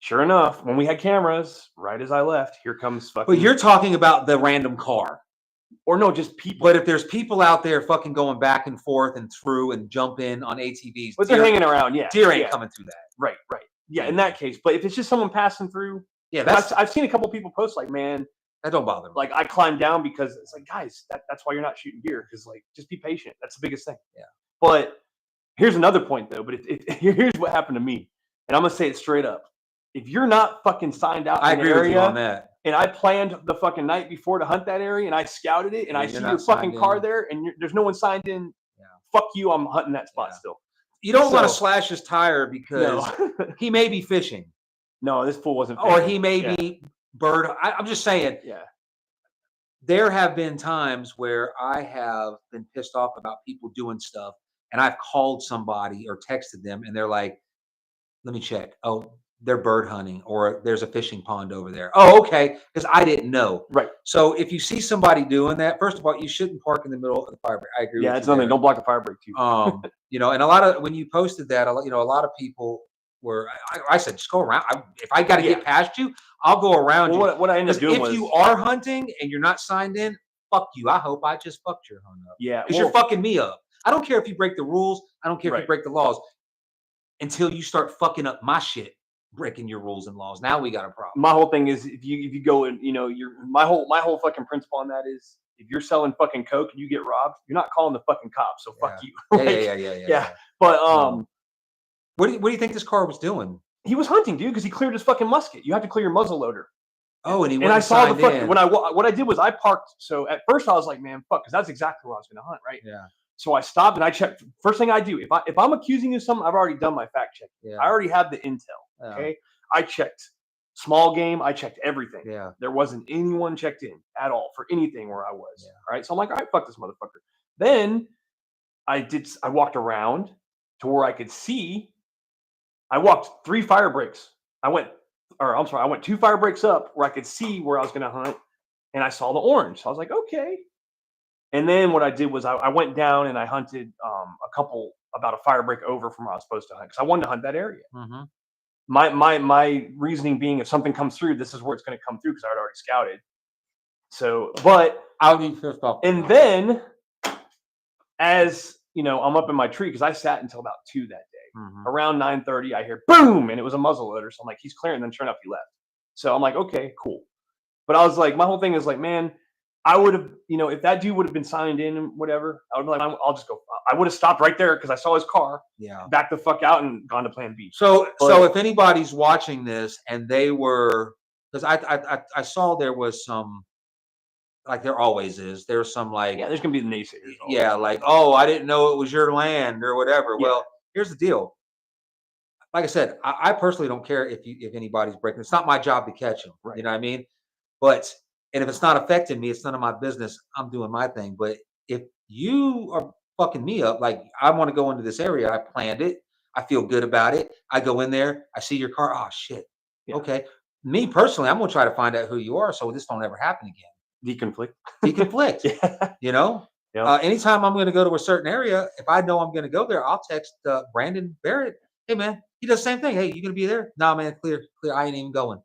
Sure enough, when we had cameras, right as I left, here comes fucking. But you're talking about the random car. Or no, just people. But if there's people out there fucking going back and forth and through and jump in on ATVs, but they're hanging around, deer ain't coming through that. Right. Yeah, in that case. But if it's just someone passing through, I've seen a couple people post like, man, that don't bother me. Like, I climbed down because it's like, guys, that's why you're not shooting deer, because like, just be patient. That's the biggest thing. Yeah. But here's another point though. But here's what happened to me, and I'm gonna say it straight up. If you're not fucking signed out in the area, with you on that. And I planned the fucking night before to hunt that area, and I scouted it, and I see your fucking car there, and there's no one signed in. Yeah. Fuck you, I'm hunting that spot still. You don't want to slash his tire because he may be fishing. No, this fool wasn't fishing. Or he may be bird. I'm just saying. Yeah. There have been times where I have been pissed off about people doing stuff, and I've called somebody or texted them, and they're like, let me check. Oh, they're bird hunting, or there's a fishing pond over there. Oh, okay, because I didn't know. Right. So if you see somebody doing that, first of all, you shouldn't park in the middle of the fire break. I agree. Yeah, it's something. Don't block the fire break too. And a lot of when you posted that, a lot of people were. I said, just go around. If I got to get past you, I'll go around you. What I ended up doing was, if you are hunting and you're not signed in, fuck you. I hope I just fucked your hunt up. Yeah, because you're fucking me up. I don't care if you break the rules. I don't care if you break the laws. Until you start fucking up my shit, breaking your rules and laws. Now we got a problem. My whole thing is, if you go and my whole fucking principle on that is, if you're selling fucking coke and you get robbed, you're not calling the fucking cops. So fuck you. Yeah. But what do you think this car was doing? He was hunting, dude, because he cleared his fucking musket. You have to clear your muzzle loader. Oh, and I saw the fucking what I did was I parked. So at first I was like, man, fuck, because that's exactly where I was going to hunt, right? Yeah. So I stopped and I checked. First thing I do, if I'm accusing you of something, I've already done my fact check. Yeah. I already have the intel. Okay. I checked small game. I checked everything. Yeah. There wasn't anyone checked in at all for anything where I was. Yeah. All right. So I'm like, all right, fuck this motherfucker. Then I walked around to where I could see. I walked 3 fire breaks. I went 2 fire breaks up where I could see where I was going to hunt, and I saw the orange. So I was like, okay. And then what I did was I went down and I hunted about a fire break over from where I was supposed to hunt, because I wanted to hunt that area. Mm-hmm. My reasoning being, if something comes through, this is where it's going to come through, because I had already scouted. So, but I'll be pissed off. And then, as you know, I'm up in my tree because I sat until about 2 that day. Mm-hmm. Around 9:30, I hear boom, and it was a muzzleloader. So I'm like, he's clearing. Then sure enough, he left. So I'm like, okay, cool. But I was like, my whole thing is like, man, I would have, if that dude would have been signed in and whatever, I would be like, I'll just go. I would have stopped right there because I saw his car. Yeah. Back the fuck out and gone to Plan B. So if anybody's watching this and they were, because I saw there was some, like there always is, there's some like, there's gonna be the naysayers. Yeah, like, oh, I didn't know it was your land or whatever. Yeah. Well, here's the deal. Like I said, I personally don't care if anybody's breaking. It's not my job to catch them. Right. You know what I mean? And if it's not affecting me, it's none of my business. I'm doing my thing. But if you are fucking me up, like I want to go into this area, I planned it. I feel good about it. I go in there. I see your car. Oh shit. Yeah. Okay. Me personally, I'm gonna try to find out who you are, so this don't ever happen again. Deconflict. Yeah. Yeah. Anytime I'm going to go to a certain area, if I know I'm going to go there, I'll text Brandon Barrett. Hey man, he does the same thing. Hey, you going to be there? Nah, man, clear. I ain't even going.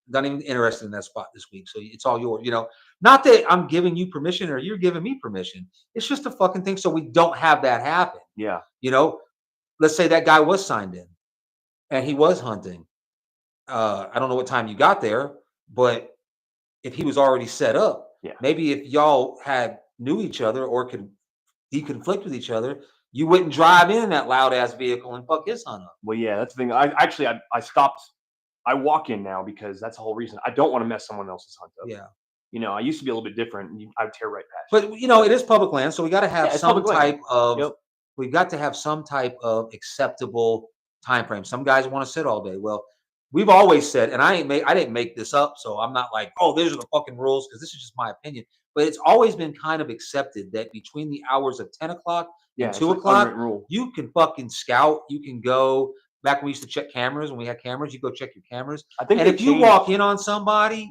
Not even interested in that spot this week. So it's all yours. Not that I'm giving you permission or you're giving me permission. It's just a fucking thing. So we don't have that happen. Yeah. Let's say that guy was signed in and he was hunting. I don't know what time you got there, but if he was already set up, maybe if y'all knew each other or could deconflict with each other, you wouldn't drive in that loud ass vehicle and fuck his hunt up. Well, yeah, that's the thing. I stopped. I walk in now because that's the whole reason. I don't want to mess someone else's hunt up. Yeah. I used to be a little bit different. I would tear right past. But it is public land, so we got to have some type of. Yep. We've got to have some type of acceptable time frame. Some guys want to sit all day. Well, we've always said, and I didn't make this up, so I'm not like, oh, these are the fucking rules, because this is just my opinion. But it's always been kind of accepted that between the hours of 10 o'clock and 2 o'clock, you can fucking scout. You can go. Back when we used to check cameras, when we had cameras, you go check your cameras. I think and if you walk in on somebody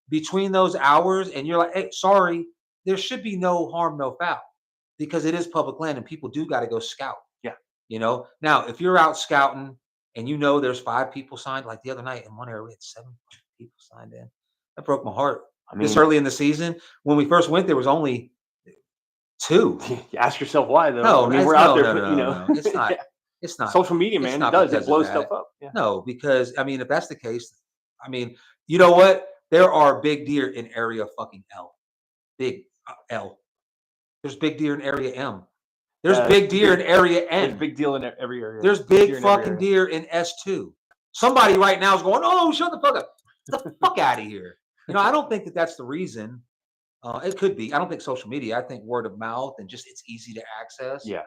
between those hours and you're like, hey, sorry, there should be no harm, no foul, because it is public land and people do got to go scout. Yeah. Now, if you're out scouting and there's 5 people signed, like the other night in one area, we had 7 people signed in. That broke my heart. This early in the season, when we first went, there was only 2. You ask yourself why, though. No, we're out there, no. It's not. It's not. Social media, man. It blows stuff up. Yeah. No, because if that's the case, you know what? There are big deer in area fucking L. Big L. There's big deer in area M. There's big deer in area N. There's big deal in every area. There's big fucking deer in S2. Somebody right now is going, oh, shut the fuck up. Get the fuck out of here. I don't think that's the reason. It could be. I don't think social media. I think word of mouth and just it's easy to access. Yeah.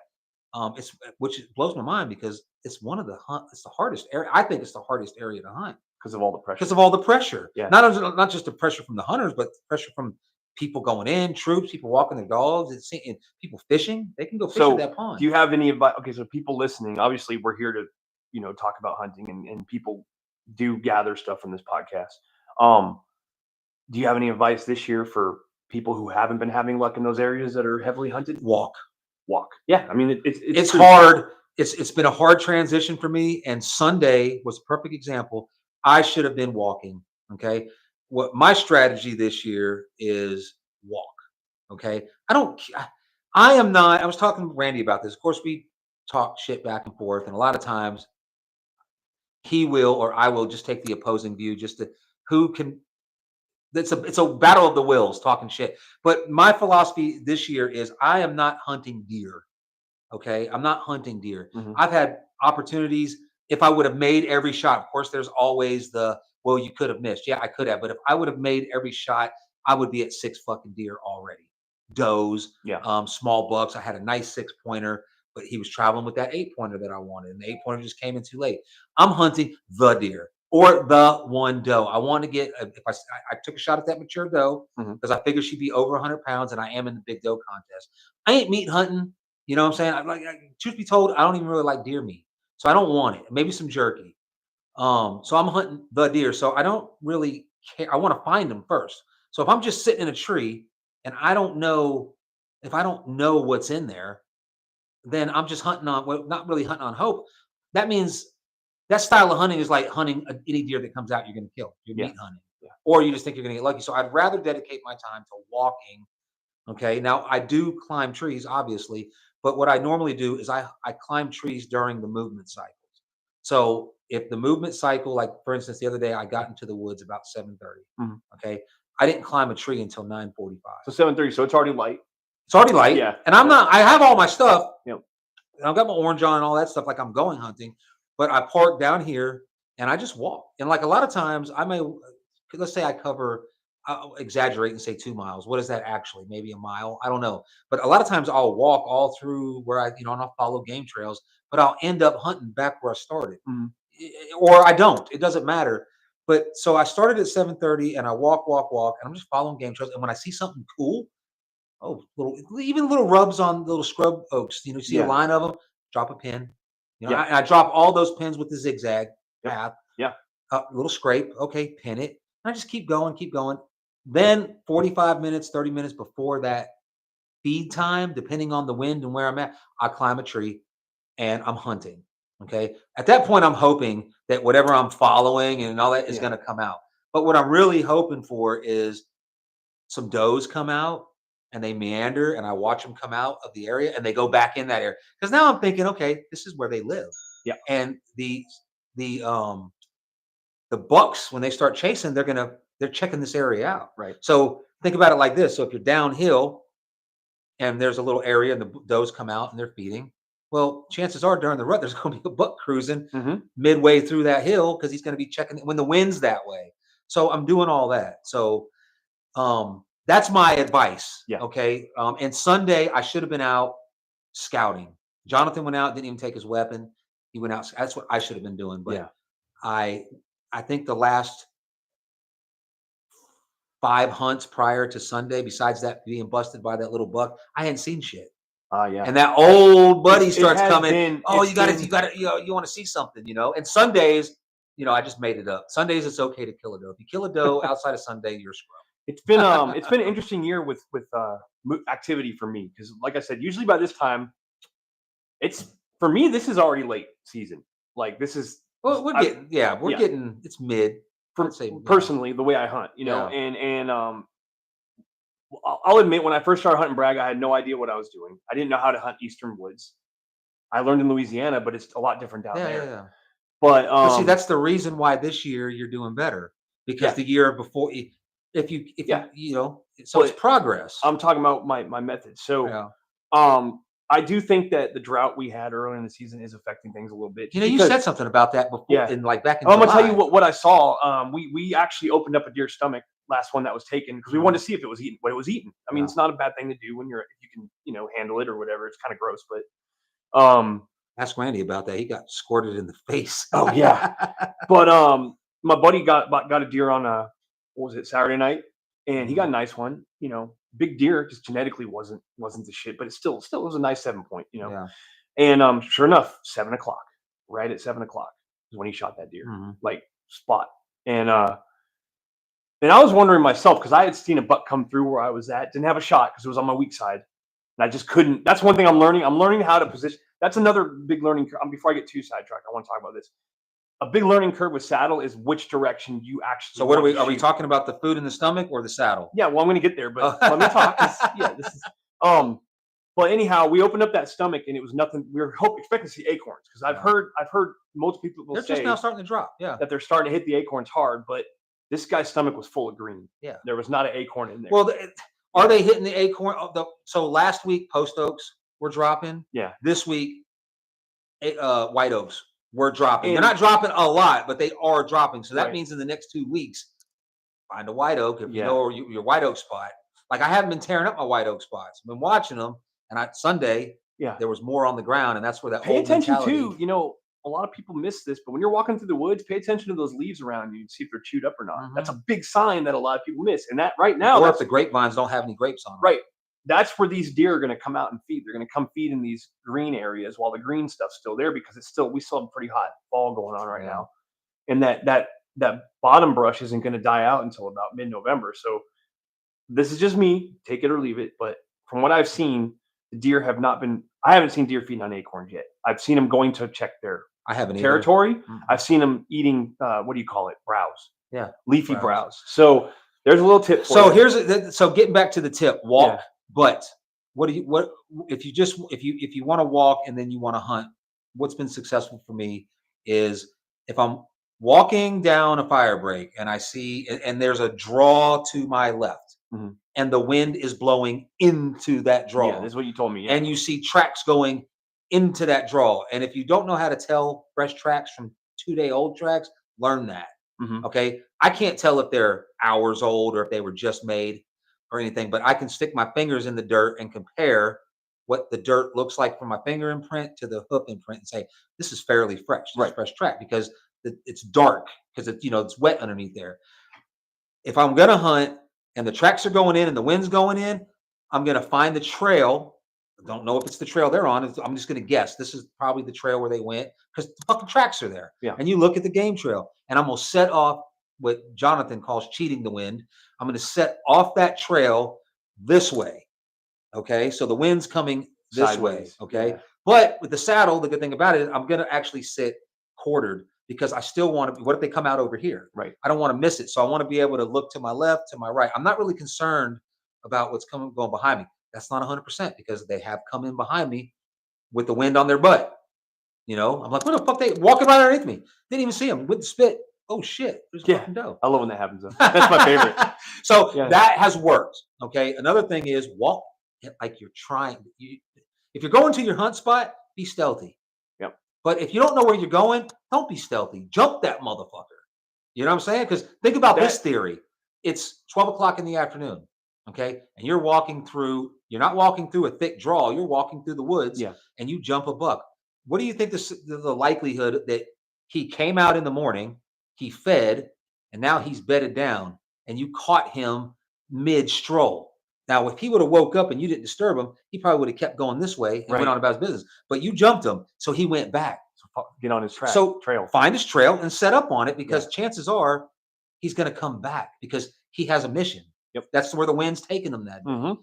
Which blows my mind because it's it's the hardest area. I think it's the hardest area to hunt because of all the pressure. Because of all the pressure. Yeah. Not just the pressure from the hunters, but the pressure from people going in, troops, people walking their dogs, and people fishing. They can go fish at that pond. Do you have any advice? Okay, so people listening, obviously we're here to, talk about hunting, and people do gather stuff from this podcast. Do you have any advice this year for people who haven't been having luck in those areas that are heavily hunted? Walk. Yeah, it's hard. It's been a hard transition for me, and Sunday was a perfect example. I should have been walking. Okay, what my strategy this year is walk. Okay, I am not. I was talking to Randy about this. Of course, we talk shit back and forth, and a lot of times he will or I will just take the opposing view, just to who can. It's a battle of the wills, talking shit. But my philosophy this year is I am not hunting deer. Okay, I'm not hunting deer. Mm-hmm. I've had opportunities. If I would have made every shot, of course, there's always well, you could have missed. Yeah, I could have. But if I would have made every shot, I would be at 6 fucking deer already. Does, small bucks. I had a nice 6-pointer, but he was traveling with that 8-pointer that I wanted, and the 8-pointer just came in too late. I'm hunting the deer. Or the one doe. I want to get. If I took a shot at that mature doe because I figured she'd be over 100 pounds, and I am in the big doe contest. I ain't meat hunting. You know what I'm saying? Truth be told, I don't even really like deer meat, so I don't want it. Maybe some jerky. So I'm hunting the deer. So I don't really care. I want to find them first. So if I'm just sitting in a tree and I don't know what's in there, then I'm just hunting on. Well, not really hunting on hope. That means. That style of hunting is like hunting any deer that comes out, you're going to kill. You're meat hunting. Yeah. Or you just think you're going to get lucky. So I'd rather dedicate my time to walking. Okay. Now, I do climb trees, obviously. But what I normally do is I climb trees during the movement cycles. So if the movement cycle, like for instance, the other day, I got into the woods about 7:30. Mm-hmm. Okay. I didn't climb a tree until 9:45. So 7:30. So it's already light. It's already light. Yeah. And I have all my stuff. Yep. And I've got my orange on and all that stuff like I'm going hunting. But I park down here and I just walk. And like a lot of times let's say I cover, I'll exaggerate and say 2 miles. What is that actually? Maybe a mile? I don't know. But a lot of times I'll walk all through where and I'll follow game trails, but I'll end up hunting back where I started. Mm-hmm. Or I don't. It doesn't matter. But so I started at 7:30 and I walk, and I'm just following game trails. And when I see something cool, even little rubs on little scrub oaks, you see a line of them, drop a pin. I drop all those pins with the zigzag path. Yeah. A little scrape. Okay, pin it. I just keep going. Then 45 minutes, 30 minutes before that feed time, depending on the wind and where I'm at, I climb a tree and I'm hunting. Okay. At that point, I'm hoping that whatever I'm following and all that is going to come out. But what I'm really hoping for is some does come out. And they meander, and I watch them come out of the area, and they go back in that area. Because now I'm thinking, okay, this is where they live. Yeah. And the bucks, when they start chasing, they're checking this area out. Right. So think about it like this. So if you're downhill, and there's a little area, and the does come out, and they're feeding. Well, chances are during the rut, there's going to be a buck cruising midway through that hill because he's going to be checking when the wind's that way. So I'm doing all that. So That's my advice. Yeah. Okay. And Sunday I should have been out scouting. Jonathan went out, didn't even take his weapon. He went out. That's what I should have been doing. But Yeah. I think the last 5 hunts prior to Sunday, besides that being busted by that little buck, I hadn't seen shit. Yeah. And that old buddy starts coming. Been, you got to, you want to see something, And Sundays, I just made it up. Sundays, it's okay to kill a doe. If you kill a doe outside of Sunday, you're screwed. It's been an interesting year with activity for me, because like I said, usually by this time, for me, this is already late season. Like this is we're getting it's mid. Personally, the way I hunt, and I'll admit, when I first started hunting Bragg, I had no idea what I was doing. I didn't know how to hunt eastern woods. I learned in Louisiana, but it's a lot different down there. Yeah. But see, that's the reason why this year you're doing better, because the year before, so it's progress. I'm talking about my method. So, I do think that the drought we had early in the season is affecting things a little bit. You said something about that before. Yeah. Back in I'm gonna tell you what I saw. We actually opened up a deer's stomach, last one that was taken, because we wanted to see if it was eating what it was eating. I mean, it's not a bad thing to do when if you can, handle it or whatever. It's kind of gross, but ask Randy about that. He got squirted in the face. Oh yeah. But my buddy got a deer on what was it, Saturday night, and he got a nice one. Big deer, just genetically wasn't the shit, but it still was a nice 7-point. Yeah. And sure enough, 7 o'clock, right at 7 o'clock is when he shot that deer, like spot. And I was wondering myself, because I had seen a buck come through where I was at, didn't have a shot because it was on my weak side, and I just couldn't. That's one thing I'm learning. I'm learning how to position. That's another big learning curve. Before I get too sidetracked, I want to talk about this. A big learning curve with saddle is which direction you actually. So what are we talking about, the food in the stomach or the saddle? Yeah, well, I'm going to get there, but let me talk. This is But anyhow, we opened up that stomach and it was nothing. We were expecting to see acorns, because I've heard most people they're just now starting to drop. Yeah, that they're starting to hit the acorns hard, but this guy's stomach was full of green. Yeah, there was not an acorn in there. Well, are they hitting the acorn? So last week post oaks were dropping. Yeah, this week white oaks were dropping. They're not dropping a lot, but they are dropping. So that means in the next 2 weeks, find a white oak if you know your white oak spot. Like, I haven't been tearing up my white oak spots. I've been watching them, and Sunday, there was more on the ground, and that's where that pay attention to. A lot of people miss this, but when you're walking through the woods, pay attention to those leaves around you and see if they're chewed up or not. That's a big sign that a lot of people miss. And that right now, or if the grapevines don't have any grapes on them. Right. That's where these deer are going to come out and feed. They're going to come feed in these green areas while the green stuff's still there, because we still have a pretty hot fall going on right now. And that bottom brush isn't going to die out until about mid-November. So this is just me, take it or leave it. But from what I've seen, the deer I haven't seen deer feeding on acorns yet. I've seen them going to check their territory. I've seen them eating, what do you call it? Browse. Yeah. Leafy browse. So there's a little tip. So getting back to the tip, walk. Yeah. But if you want to walk and then you want to hunt, what's been successful for me is if I'm walking down a fire break and I see, and there's a draw to my left, and the wind is blowing into that draw. Yeah, that's what you told me. Yeah. And you see tracks going into that draw. And if you don't know how to tell fresh tracks from 2-day-old tracks, learn that. Okay. I can't tell if they're hours old or if they were just made or anything, but I can stick my fingers in the dirt and compare what the dirt looks like from my finger imprint to the hoof imprint and say, this is fairly fresh, fresh track, because it's dark, because it's wet underneath there. If I'm going to hunt and the tracks are going in and the wind's going in, I'm going to find the trail. I don't know if it's the trail they're on. I'm just going to guess. This is probably the trail where they went, because the fucking tracks are there. Yeah. And you look at the game trail, and I'm going to set off what Jonathan calls cheating the wind. I'm going to set off that trail this way. Okay. So the wind's coming this sideways way. Okay. Yeah. But with the saddle, the good thing about it is I'm going to actually sit quartered, because I still want to, what if they come out over here? Right. I don't want to miss it. So I want to be able to look to my left, to my right. I'm not really concerned about what's going behind me. That's not 100%, because they have come in behind me with the wind on their butt. I'm like, what the fuck? They walking right underneath me. Didn't even see them with the spit. Oh shit. There's fucking doe. I love when that happens though. That's my favorite. So that has worked. Okay. Another thing is walk like you're trying. If you're going to your hunt spot, be stealthy. Yep. But if you don't know where you're going, don't be stealthy. Jump that motherfucker. You know what I'm saying? Because think about this theory. it's 12 o'clock in the afternoon. Okay. And you're not walking through a thick draw. You're walking through the woods Yeah. and you jump a buck. What do you think the likelihood that he came out in the morning, he fed, and now he's bedded down and you caught him mid stroll? Now, if he would have woke up and you didn't disturb him, he probably would have kept going this way and went Right. on about his business. But you jumped him, so he went back. So get on his trail. Find his trail and set up on it, because chances are he's going to come back because he has a mission. Yep. That's where the wind's taking him that day. Mm-hmm.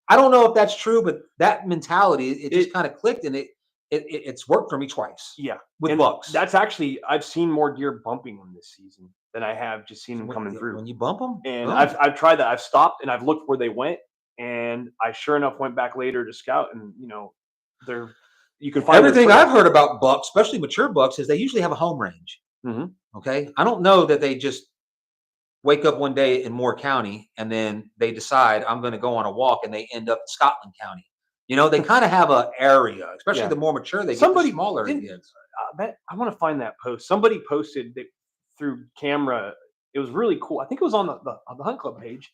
I don't know if that's true, but that mentality, it just kind of clicked, and it's worked for me twice. Yeah. With bucks. That's actually, I've seen more deer bumping them this season than I have just seen them coming through. When you bump them? And I've tried that. I've stopped and I've looked where they went, and I sure enough went back later to scout, and you can find everything I've heard about bucks, especially mature bucks, is they usually have a home range. Mm-hmm. Okay. I don't know that they just wake up one day in Moore County and then they decide I'm going to go on a walk and they end up in Scotland County. They kind of have an area, especially the more mature they get, the smaller it gets. I want to find that post. Somebody posted that through camera. It was really cool. I think it was on the Hunt Club page,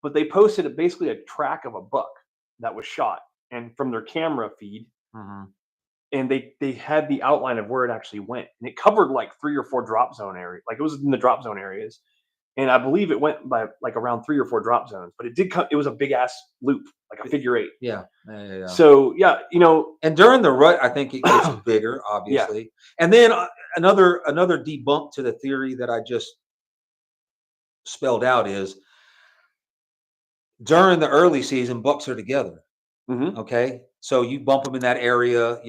but they posted basically a track of a buck that was shot, and from their camera feed, and they had the outline of where it actually went, and it covered like 3 or 4 drop zone areas. Like, it was in the drop zone areas. And I believe it went by like around 3 or 4 drop zones, but it was a big ass loop, like a figure 8. Yeah. So and during the rut, I think it gets bigger, obviously. Yeah. And then another debunk to the theory that I just spelled out is during the early season, bucks are together. Mm-hmm. Okay, so you bump them in that area.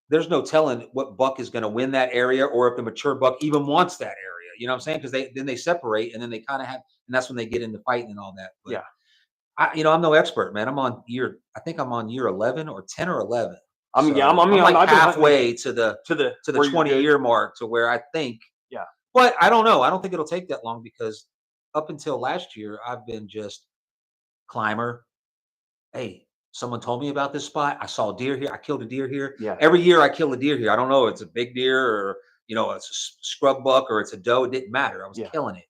There's no telling what buck is going to win that area, or if the mature buck even wants that area. You know what I'm saying? Because they separate, and then they kind of have, and that's when they get into fighting and all that. But I'm no expert, man. I think I'm on year 11 or 10 or 11. I'm like halfway to the 20-year mark, to where I think. Yeah. But I don't know. I don't think it'll take that long, because up until last year, I've been just climber. Hey, someone told me about this spot. I saw a deer here. I killed a deer here. Yeah. Every year I kill a deer here. I don't know. It's a big deer, or it's a scrub buck, or it's a doe. It didn't matter. I was killing it.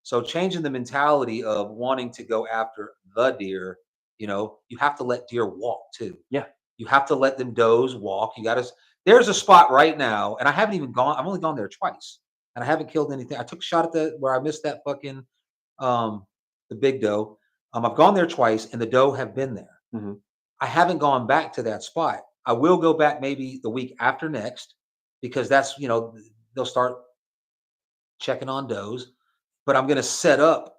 So changing the mentality of wanting to go after the deer, you have to let deer walk too. Yeah. You have to let them does walk. There's a spot right now, and I haven't even gone. I've only gone there twice, and I haven't killed anything. I took a shot at where I missed that fucking, the big doe. I've gone there twice, and the doe have been there. Mm-hmm. I haven't gone back to that spot. I will go back maybe the week after next, because that's, they'll start checking on does, but I'm going to set up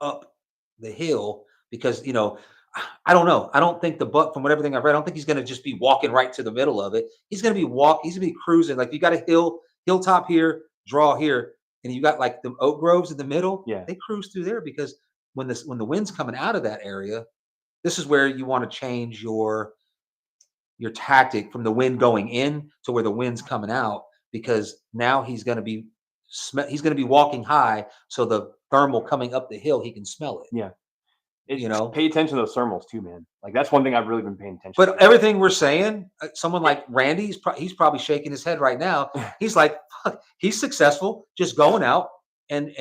the hill, because, I don't know. I don't think the buck, from everything I've read, I don't think he's going to just be walking right to the middle of it. He's going to be cruising. Like, you got a hilltop here, draw here, and you got like the oak groves in the middle. Yeah. They cruise through there, because when the wind's coming out of that area, this is where you want to change your tactic from the wind going in to where the wind's coming out, because now he's going to be walking high, so the thermal coming up the hill, he can smell it. Yeah. Pay attention to those thermals too, man. Like, that's one thing I've really been paying attention to. But everything we're saying, someone like Randy, he's probably shaking his head right now. He's like, fuck, he's successful just going out and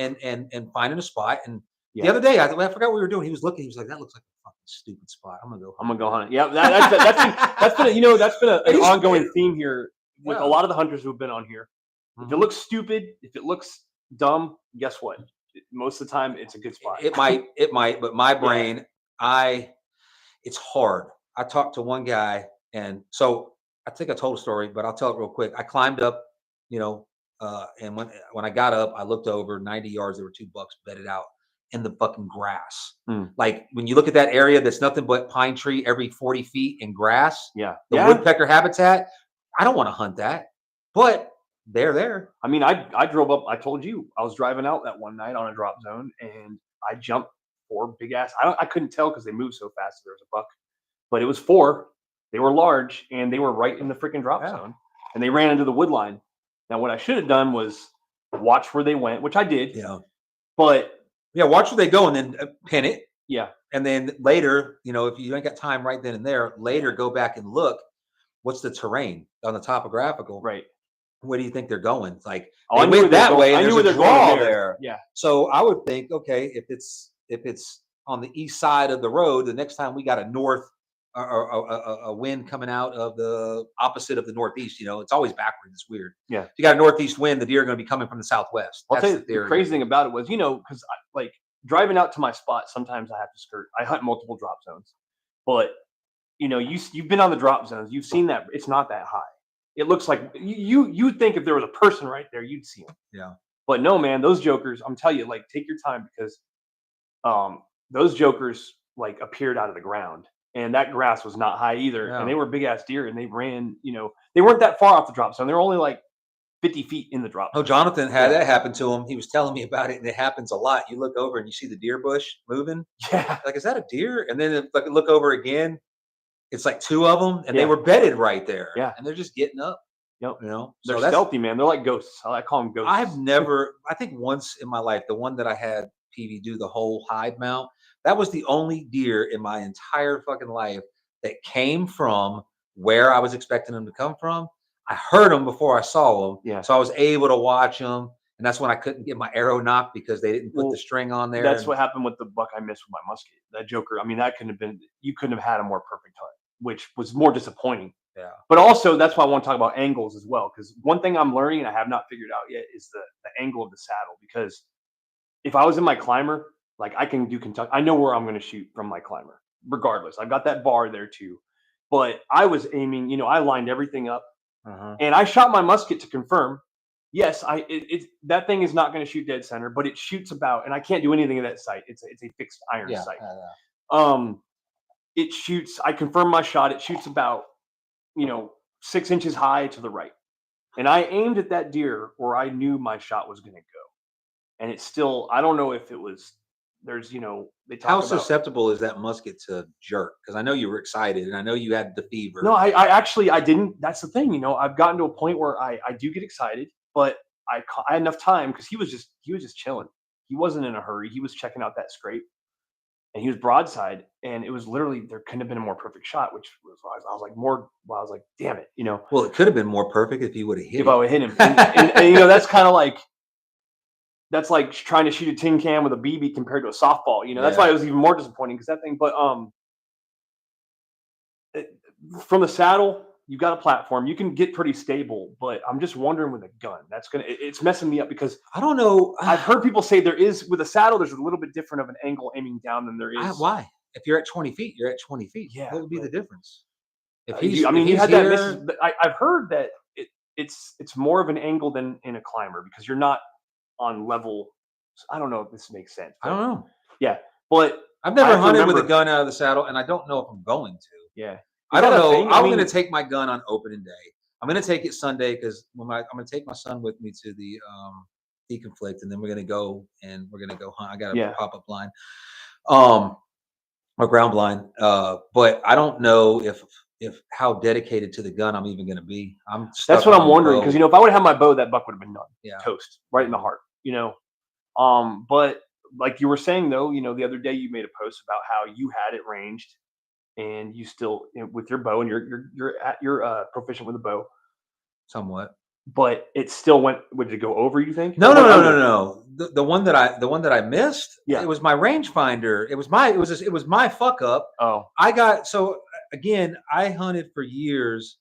finding a spot. And the other day, I forgot what we were doing. He was looking. He was like, "That looks like a fucking stupid spot. I'm gonna go hunt it." Yeah, that's been an ongoing theme here with a lot of the hunters who've been on here. Mm-hmm. If it looks stupid, if it looks dumb, guess what? Most of the time, it's a good spot. It might, but my brain, it's hard. I talked to one guy, and so I think I told a story, but I'll tell it real quick. I climbed up, and when I got up, I looked over 90 yards. There were 2 bucks bedded out in the fucking grass. Like, when you look at that area, that's nothing but pine tree every 40 feet and grass. Yeah. The woodpecker habitat. I don't want to hunt that, but they're there. I mean, I drove up. I told you I was driving out that one night on a drop zone, and I jumped 4 big ass. I couldn't tell because they moved so fast. There was a buck, but it was 4. They were large, and they were right in the freaking drop zone, and they ran into the wood line. Now, what I should have done was watch where they went, which I did. Yeah. But watch where they go, and then pin it. Yeah. And then later, if you ain't got time right then and there, later go back and look. What's the terrain on the topographical? Right. where do you think they're going? Like Oh, they went that way, and I knew there's where a they're going draw there. there. Yeah. So I would think, okay, if it's on the east side of the road, the next time we got a north or a wind coming out of the opposite of the northeast, it's always backwards. It's weird. Yeah. If you got a northeast wind, the deer are going to be coming from the southwest. I'll tell That's you the the theory. crazy thing about it was, because like driving out to my spot, sometimes I have to skirt. I hunt multiple drop zones, but you've been on the drop zones. You've seen that it's not that high. It looks like you'd think if there was a person right there, you'd see them. Yeah. But no, man, those jokers. I'm telling you, like, take your time because those jokers like appeared out of the ground, and that grass was not high either, Yeah. and they were big ass deer, and they ran. They weren't that far off the drop zone. They were only like 50 feet in the drop Oh, zone. Jonathan had that happen to him. He was telling me about it, and it happens a lot. You look over and you see the deer bush moving. Yeah. Like, is that a deer? And then look over again. It's like two of them, and they Yeah. were bedded right there. Yeah. And they're just getting up. Yep. So They're stealthy, man. They're like ghosts. I call them ghosts. I think once in my life, the one that I had PV do the whole hide mount, that was the only deer in my entire fucking life that came from where I was expecting them to come from. I heard them before I saw them. Yeah. So I was able to watch them. And that's when I couldn't get my arrow knocked because they didn't put the string on there. That's what happened with the buck I missed with my musket. That joker, I mean, that couldn't have been, you couldn't have had a more perfect hunt, which was more disappointing. Yeah. But also, that's why I want to talk about angles as well. Because one thing I'm learning and I have not figured out yet is the angle of the saddle. Because if I was in my climber, like I can do Kentucky, I know where I'm going to shoot from my climber, regardless. I've got that bar there too. But I was aiming, I lined everything up and I shot my musket to confirm. Yes, that thing is not going to shoot dead center, but it shoots about, and I can't do anything at that sight. It's a fixed iron sight. It shoots. I confirmed my shot. It shoots about 6 inches high to the right, and I aimed at that deer where I knew my shot was going to go, and it's still. I don't know if it was. There's they talk How about, susceptible is that musket to jerk? Because I know you were excited, and I know you had the fever. No, I actually I didn't. That's the thing. I've gotten to a point where I do get excited, but I had enough time because he was just chilling. He wasn't in a hurry. He was checking out that scrape, and he was broadside, and it was literally there couldn't have been a more perfect shot. Which was I was like I was like, damn it, Well, it could have been more perfect if he would have hit. If I would hit him, and that's kind of like that's like trying to shoot a tin can with a BB compared to a softball. That's why it was even more disappointing because that thing. But from the saddle, you've got a platform. You can get pretty stable, but I'm just wondering with a gun, it's messing me up because I don't know. I've heard people say there is with a saddle, there's a little bit different of an angle aiming down than there is. Why? If you're at 20 feet, you're at 20 feet. Yeah, what would be the difference? If you had that misses, but I've heard that it's more of an angle than in a climber because you're not on level. I don't know if this makes sense. I don't know. Yeah, but I've never hunted with a gun out of the saddle, and I don't know if I'm going to. Yeah. I don't know. I'm going to take my gun on opening day. I'm going to take it Sunday because I'm going to take my son with me to the deconflict, and then we're going to go hunt. I got a pop-up blind, or ground blind. But I don't know if how dedicated to the gun I'm even going to be. That's what I'm wondering because if I would have my bow, that buck would have been done. Yeah, toast right in the heart. But like you were saying though, the other day you made a post about how you had it ranged. And you still with your bow, and you're proficient with a bow, somewhat. But it still went. Would it go over? You think? No. The one that I missed. Yeah. It was my rangefinder. It was my fuck up. Oh. Again, I hunted for years,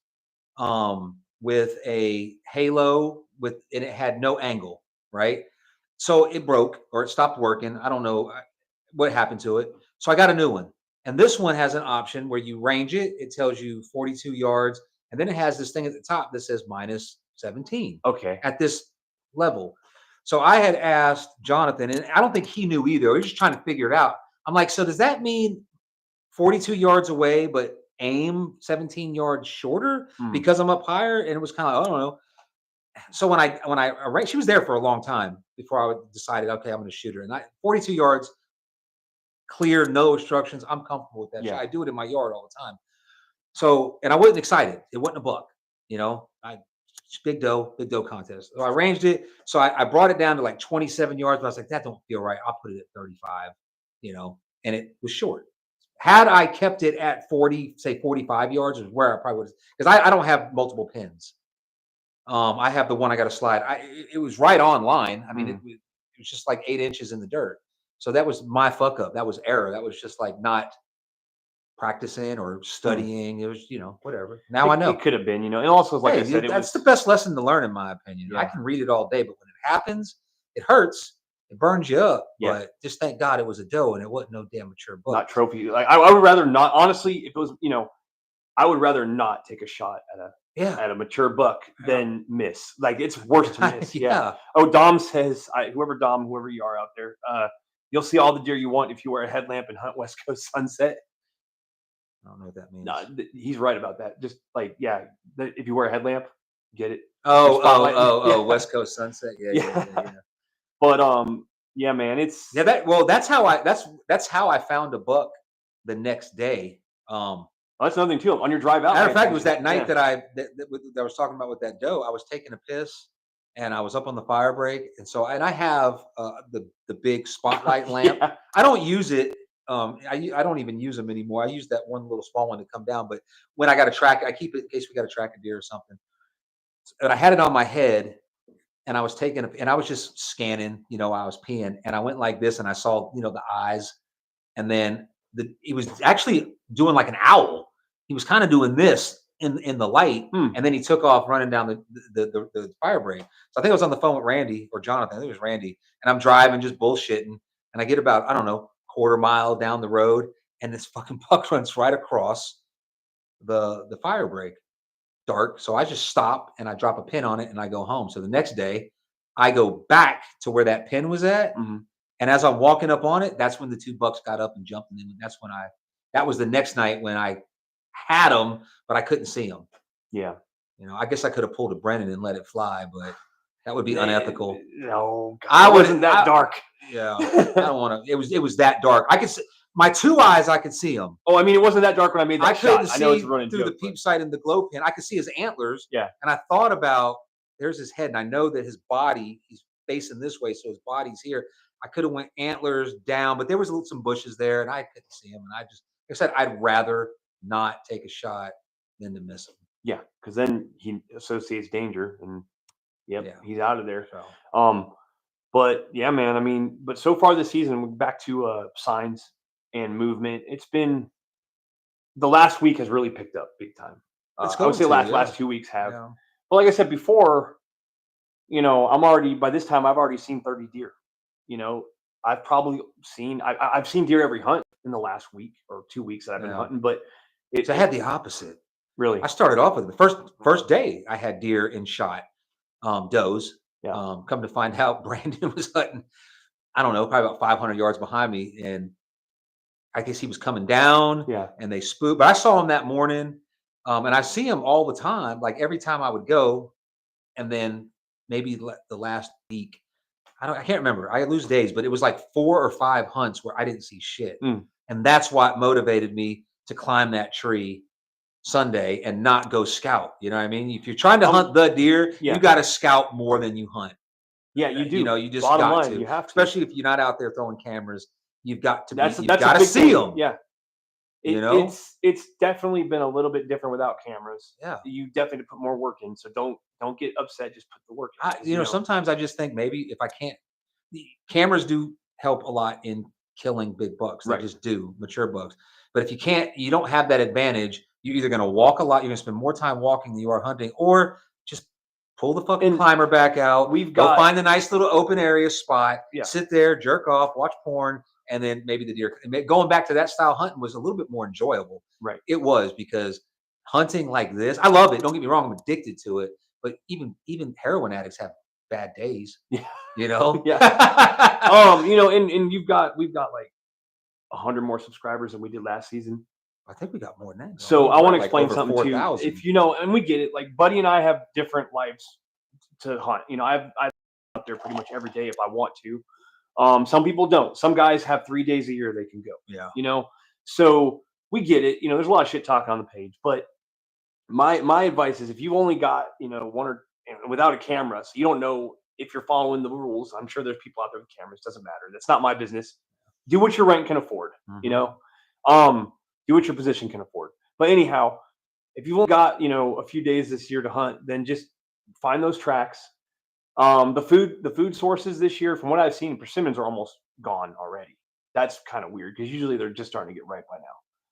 with a halo and it had no angle, right? So it broke or it stopped working. I don't know what happened to it. So I got a new one. And this one has an option where you range it. It tells you 42 yards. And then it has this thing at the top that says -17. Okay. At this level. So I had asked Jonathan, and I don't think he knew either. We were just trying to figure it out. I'm like, so does that mean 42 yards away, but aim 17 yards shorter because I'm up higher? And it was kind of, I don't know. So when I she was there for a long time before I decided, okay, I'm going to shoot her. And 42 yards, clear, no obstructions. I'm comfortable with that. Yeah. I do it in my yard all the time. So, and I wasn't excited. It wasn't a buck, big doe contest. So I ranged it. So I brought it down to like 27 yards, but I was like, that don't feel right. I'll put it at 35, and it was short. Had I kept it at 40, say 45 yards is where I probably would have, because I don't have multiple pins. I have the one I got to slide. It was right on line. I mean, Mm. it was just like 8 inches in the dirt. So that was my fuck up. That was error. That was just like not practicing or Mm. studying. It was, whatever. Now I know. It could have been, and also, like I Hey, said, it that's was, the best lesson to learn, in my opinion. I yeah, can read it all day, but when it happens, it hurts. It burns you up. yeah, But just thank God it was a doe and it wasn't no damn mature book. not trophy. Like I would rather not, honestly, if it was, I would rather not take a shot Yeah. at a mature buck Yeah. than miss. Like it's worse to miss. Yeah. Yeah. Oh, Dom says, whoever you are out there, you'll see all the deer you want if you wear a headlamp and hunt West Coast sunset. I don't know what that means. No, he's right about that. Just like, yeah, if you wear a headlamp, get it. Oh, Yeah. West Coast sunset. Yeah. But yeah, man, it's Yeah, that's how I found a buck the next day. that's another thing too. On your drive out, Matter pay of fact, it was attention. that night Yeah. that I was talking about with that doe. I was taking a piss and I was up on the fire break, and I have the big spotlight lamp. Yeah. I don't use it. I don't even use them anymore. I use that one little small one to come down. But when I got to track, I keep it in case we got to track a deer or something. And I had it on my head, and I was and I was just scanning. I was peeing, and I went like this, and I saw the eyes, and then he was actually doing like an owl. He was kind of doing this in the light, Hmm. and then he took off running down the fire break. So I think I was on the phone with Randy or Jonathan. I think it was Randy, and I'm driving just bullshitting, and I get about, I don't know, quarter mile down the road, and this fucking buck runs right across the fire break. Dark. So I just stop and I drop a pin on it and I go home. So the next day I go back to where that pin was at. Mhm. And as I'm walking up on it, that's when the two bucks got up and jumped. And then that was the next night when I had them, but I couldn't see them. Yeah. I guess I could have pulled a Brennan and let it fly, but that would be unethical. No, I wasn't that dark. Yeah. I don't want to. It was that dark. I could see my two eyes. I could see them. Oh, I mean, it wasn't that dark when I made that I couldn't shot. I know it's see a running through joke, the peep sight and the glow pin. I could see his antlers. Yeah. And I thought about, there's his head, and I know that his body, he's facing this way, so his body's here. I could have went antlers down, but there was some bushes there, and I couldn't see him. And like I said, I'd rather not take a shot than to miss him. Yeah, because then he associates danger, and Yeah. he's out of there. So. But yeah, man. I mean, but so far this season, back to signs and movement. It's been the last week has really picked up big time. I would say last 2 weeks have. Yeah. But like I said before, I'm already by this time I've already seen 30 deer. I've probably seen I've seen deer every hunt in the last week or 2 weeks that I've been hunting. But I had the opposite. Really, I started off with the first day I had deer in shot, does. Yeah. Come to find out, Brandon was hunting, I don't know, probably about 500 yards behind me, and I guess he was coming down. Yeah. And they spooked. But I saw him that morning, and I see him all the time. Like every time I would go, and then maybe the last week, I can't remember. I lose days, but it was like 4 or 5 hunts where I didn't see shit, and that's what motivated me to climb that tree Sunday and not go scout. You know what I mean? If you're trying to hunt the deer, you got to scout more than you hunt. Yeah, you do. You just Bottom got line, to. you have to. Especially if you're not out there throwing cameras. You've got to. That's You've a got to big see thing. them. Yeah. It's definitely been a little bit different without cameras. Yeah. You definitely put more work in. So don't get upset. Just put the work in. Sometimes I just think maybe if I can't, the cameras do help a lot in killing big bucks. They just do, mature bucks. But if you don't have that advantage. You're either going to walk a lot. You're going to spend more time walking than you are hunting, or just pull the fucking climber back out. Go find a nice little open area spot. Yeah. Sit there, jerk off, watch porn, and then maybe the deer. Going back to that style hunting was a little bit more enjoyable. Right. It was, because hunting like this, I love it. Don't get me wrong, I'm addicted to it. But even heroin addicts have bad days. Yeah. Yeah. And we've got like 100 more subscribers than we did last season. I think we got more than that. So I want to explain something 4, too. If and we get it, like Buddy and I have different lives to hunt. I'm out there pretty much every day if I want to. Some people don't. Some guys have 3 days a year they can go. Yeah. So we get it. There's a lot of shit talk on the page, but my advice is if you've only got one or without a camera, so you don't know if you're following the rules. I'm sure there's people out there with cameras. Doesn't matter. That's not my business. Do what your rank can afford. Mm-hmm. Do what your position can afford. But anyhow, if you've only got, a few days this year to hunt, then just find those tracks. The food sources this year, from what I've seen, persimmons are almost gone already. That's kind of weird because usually they're just starting to get ripe by now.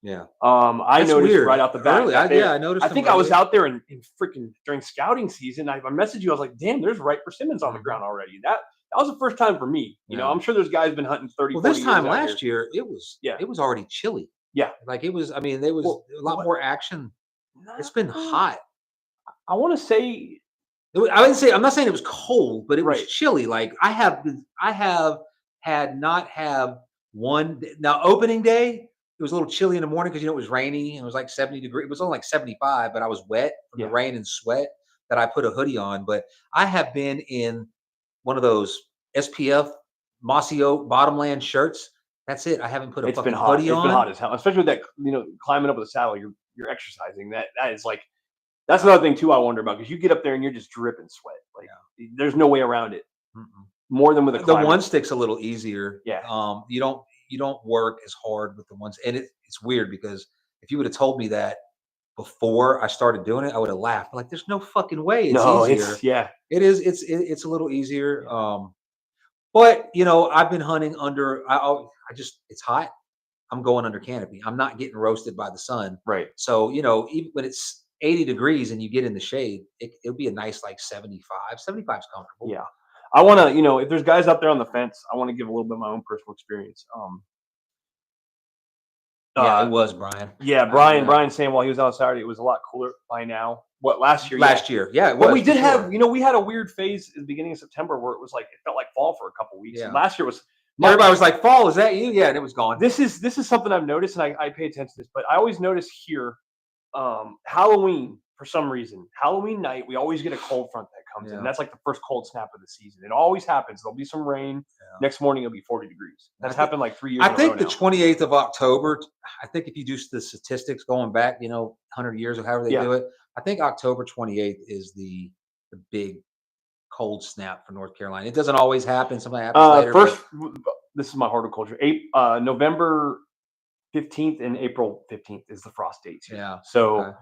Yeah. I That's noticed weird. right out the bat. Early, I noticed I them think I was early. out there in freaking during scouting season. I messaged you. I was like, "Damn, there's ripe persimmons on the Mhm. ground already." That was the first time for me. You know, Yeah. I'm sure there's guys been hunting 30, Well, 40 this years time out here. last year, Yeah, it was already chilly. yeah. Like it was. I mean, there was Well, a lot what? more action. It's been Nah, hot. I want to say I wouldn't say. I'm not saying it was cold, but it was right. chilly. Like I have had not have one now opening day. It was a little chilly in the morning because it was rainy and it was like 70 degrees. It was only like 75, but I was wet from the Yeah, rain and sweat that I put a hoodie on. But I have been in one of those SPF mossy oak bottomland shirts. That's it. I haven't put a it's been fucking hot. hoodie It's been hot on. as hell, especially with that. Climbing up with a saddle. You're exercising. That is like that's another thing too. I wonder about because you get up there and you're just dripping sweat. Like there's no way around it. Mm-mm. More than with a The one climber. stick's a little easier. Yeah. You don't work as hard with the ones, and it's weird because if you would have told me that before I started doing it, I would have laughed. Like, there's no fucking way it's No, easier. yeah. It is. It's a little easier. Yeah. But I've been hunting under. I just it's hot. I'm going under canopy. I'm not getting roasted by the sun. Right. So even when it's 80 degrees and you get in the shade, it'll be a nice like 75. 75 is comfortable. Yeah. I want to, if there's guys out there on the fence, I want to give a little bit of my own personal experience. Yeah, it was Brian. Yeah, Brian saying while he was out Saturday, it was a lot cooler by now. What last year? Last year, yeah, it was. But we did for have, sure. we had a weird phase at the beginning of September where it was like it felt like fall for a couple weeks. Yeah. And last year was Everybody was like, "Fall, is that you?" Yeah, and it was gone. This is something I've noticed, and I pay attention to this, but I always notice here, Halloween for some reason, Halloween night, we always get a cold front that comes in. Yeah. That's like the first cold snap of the season. It always happens. There'll be some rain. Yeah. Next morning it'll be 40 degrees. That's happened like 3 years. I think in a row the now. 28th of October. I think if you do the statistics going back, 100 years or however they do it, I think October 28th is the big cold snap for North Carolina. It doesn't always happen. Something happens later. This is my horticulture. November 15th and April 15th is the frost dates here. Yeah. So,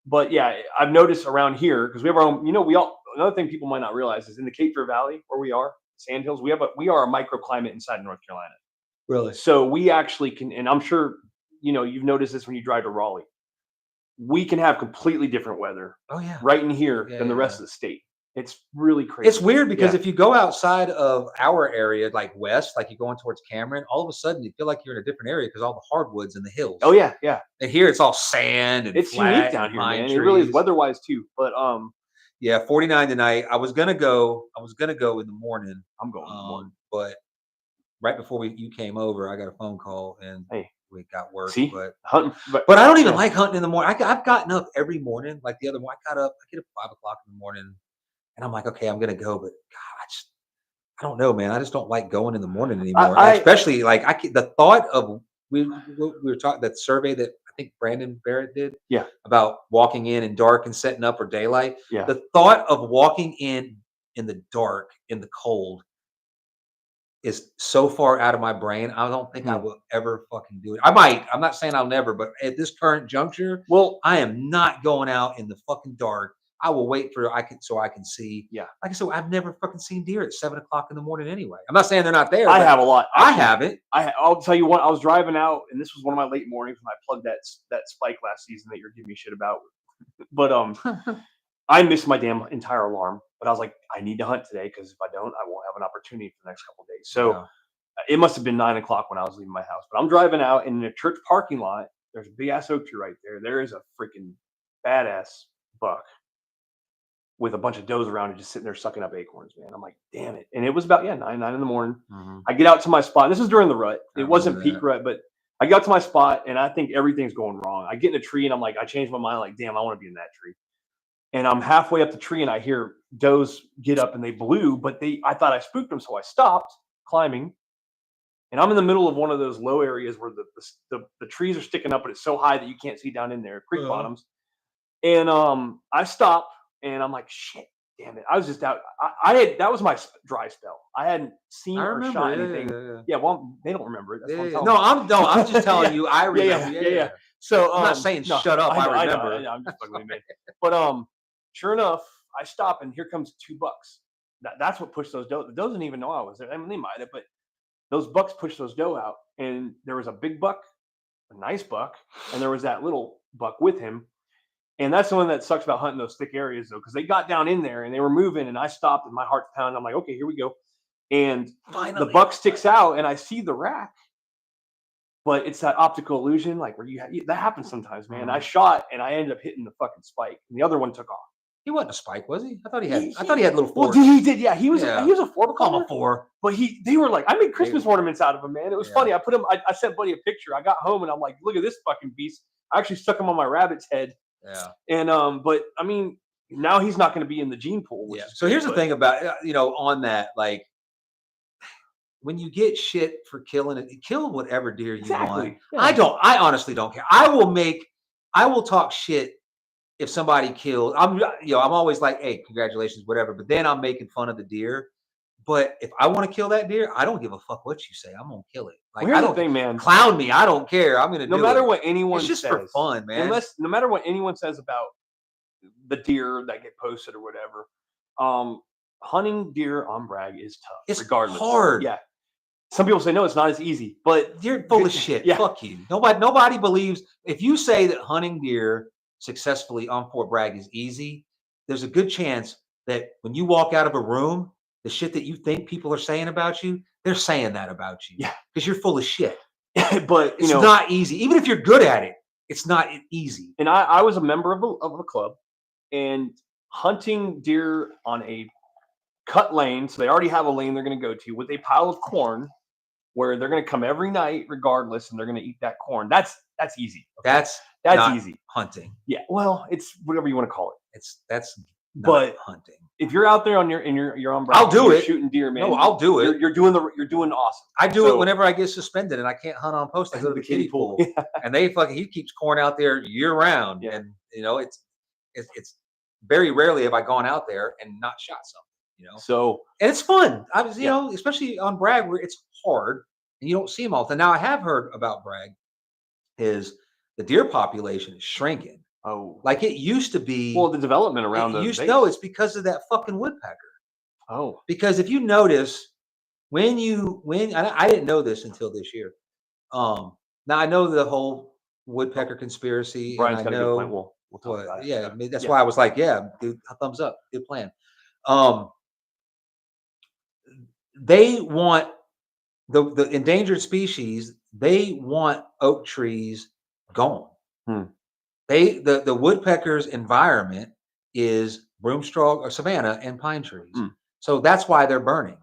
but yeah, I've noticed around here because we have our own. Another thing people might not realize is in the Cape Fear Valley where we are, Sandhills, we are a microclimate inside North Carolina. Really? So we actually can, and I'm sure you've noticed this when you drive to Raleigh. We can have completely different weather. Oh yeah. Right in here than the rest of the state. It's really crazy. It's weird because if you go outside of our area, like west, like you're going towards Cameron, all of a sudden you feel like you're in a different area because all the hardwoods in the hills. Oh yeah, yeah. And here it's all sand and it's flat unique down here, man. trees. It really is weather-wise too. But 49 tonight. I was gonna go in the morning. I'm going in the morning. But right before you came over, I got a phone call and we got work. See? But hunting, but I don't even like hunting in the morning. I've gotten up every morning. Like the other morning, I get up 5 o'clock in the morning. And I'm like, okay, I'm gonna go, but God, I don't know, man. I just don't like going in the morning anymore. Especially like the thought of we were talking that survey that I think Brandon Barrett did, about walking in dark and setting up or daylight. Yeah. The thought of walking in the dark, in the cold, is so far out of my brain. I don't think I will ever fucking do it. I might. I'm not saying I'll never, but at this current juncture, I am not going out in the fucking dark. I will wait so I can see. Yeah. Like I said, I've never fucking seen deer at 7 o'clock in the morning anyway. I'm not saying they're not there. I have a lot. I haven't. I'll tell you what, I was driving out and this was one of my late mornings when I plugged that spike last season that you're giving me shit about. But I missed my damn entire alarm. But I was like, I need to hunt today because if I don't, I won't have an opportunity for the next couple of days. So it must have been 9 o'clock when I was leaving my house. But I'm driving out and in a church parking lot, there's a big ass oak tree right there. There is a freaking badass buck with a bunch of does around it, just sitting there sucking up acorns, man. I'm like, damn it. And it was about 9 in the morning. Mm-hmm. I get out to my spot. This is during the rut. It wasn't peak rut, but I got to my spot and I think everything's going wrong. I get in a tree and I'm like, I changed my mind. Like, damn, I want to be in that tree. And I'm halfway up the tree and I hear does get up and they blew, but I thought I spooked them. So I stopped climbing and I'm in the middle of one of those low areas where the trees are sticking up, but it's so high that you can't see down in there, creek bottoms. And I stopped and I'm like, shit, damn it. I was just out. That was my dry spell. I hadn't seen or shot anything. Yeah, well, they don't remember it. That's what I'm telling I'm just telling you, I remember. Yeah. So I'm not saying shut up. I remember. I'm just fucking with me. But sure enough, I stop and here comes 2 bucks. That's what pushed those doe. The does didn't even know I was there. I mean, they might have, but those bucks pushed those doe out, and there was a big buck, a nice buck, and there was that little buck with him. And that's the one that sucks about hunting those thick areas, though, because they got down in there and they were moving, and I stopped, and my heart's pounding. I'm like, okay, here we go. And Finally, the buck sticks out, and I see the rack, but it's that optical illusion, like where that happens sometimes, man. I shot, and I ended up hitting the fucking spike, and the other one took off. He wasn't a spike, was he? I thought he had. I thought he had little Well, fours. he did. Yeah, he was. Yeah. He was a 4. We'll call him a 4. But they were like, I made Christmas ornaments out of him, man. It was funny. I put him. I sent Buddy a picture. I got home and I'm like, look at this fucking beast. I actually stuck him on my rabbit's head. Yeah. And but I mean, now he's not going to be in the gene pool. Yeah. So here's the thing about on that, like, when you get shit for killing it, kill whatever deer you want. Yeah. I honestly don't care. I will talk shit if somebody killed. I'm always like, hey, congratulations, whatever. But then I'm making fun of the deer. But if I want to kill that deer, I don't give a fuck what you say. I'm gonna kill it. Like, here's the thing, man. Clown me. I don't care. I'm gonna do it. No matter what anyone says. It's just for fun, man. No matter what anyone says about the deer that get posted or whatever, hunting deer on Bragg is tough. It's regardless. Hard. Yeah. Some people say no, it's not as easy, but you're full of shit. Yeah. Fuck you. Nobody believes if you say that hunting deer successfully on Fort Bragg is easy. There's a good chance that when you walk out of a room, the shit that you think people are saying about you, they're saying that about you. Yeah. Because you're full of shit. But it's not easy. Even if you're good at it, it's not easy. And I was a member of a club, and hunting deer on a cut lane, so they already have a lane they're going to go to with a pile of corn where they're going to come every night regardless, and they're going to eat that corn. That's easy. Okay? That's easy. Hunting. Yeah. Well, it's whatever you want to call it. That's not hunting. If you're out there you're on Bragg, I'll do it. Shooting deer, man. No, I'll do it. You're doing awesome. I do it whenever I get suspended and I can't hunt on post. I go to the kiddie pool, and he keeps corn out there year round, and it's very rarely have I gone out there and not shot something. So and it's fun. I was especially on Bragg where it's hard and you don't see them all the time. Now I have heard about Bragg is the deer population is shrinking. Oh, like it used to be. Well, the development around No, it's because of that fucking woodpecker. Oh, because if you notice, when I didn't know this until this year. Now I know the whole woodpecker conspiracy. Brian's got a good point. We'll talk about it. That's why I was like, yeah, dude, thumbs up, good plan. They want the endangered species. They want oak trees gone. The woodpecker's environment is broom straw or savanna and pine trees. So that's why they're burning.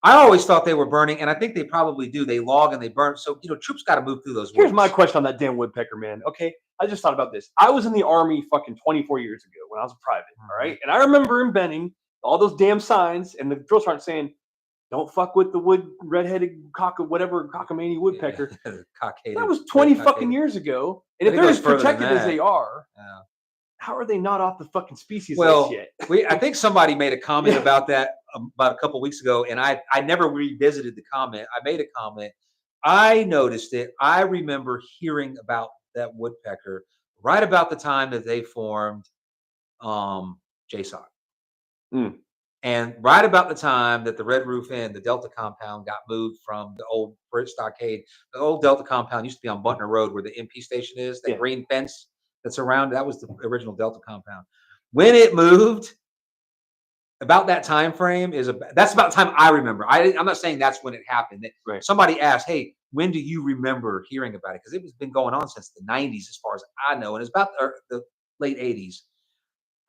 I always thought they were burning, and I think they probably do. They log and they burn. So troops got to move through those woods. Here's my question on that damn woodpecker, man. Okay, I just thought about this. I was in the Army fucking 24 years ago when I was a private. All right, and I remember in Benning all those damn signs, and the drill sergeant saying, "Don't fuck with the redheaded cockamamie woodpecker." That was 20 fucking years ago. And if they're as protected as they are, how are they not off the fucking species list yet? I think somebody made a comment about that about a couple of weeks ago, and I never revisited the comment. I made a comment. I noticed it. I remember hearing about that woodpecker right about the time that they formed JSOC. And right about the time that the Red Roof Inn, the Delta compound, got moved from the old Bridge Stockade. The old Delta compound used to be on Butner Road where the MP station is, that green fence that's around. That was the original Delta compound. When it moved, about that time frame that's about the time I remember. I'm not saying that's when it happened. Right. Somebody asked, hey, when do you remember hearing about it? Because it was been going on since the 90s as far as I know. And it's about the late 80s.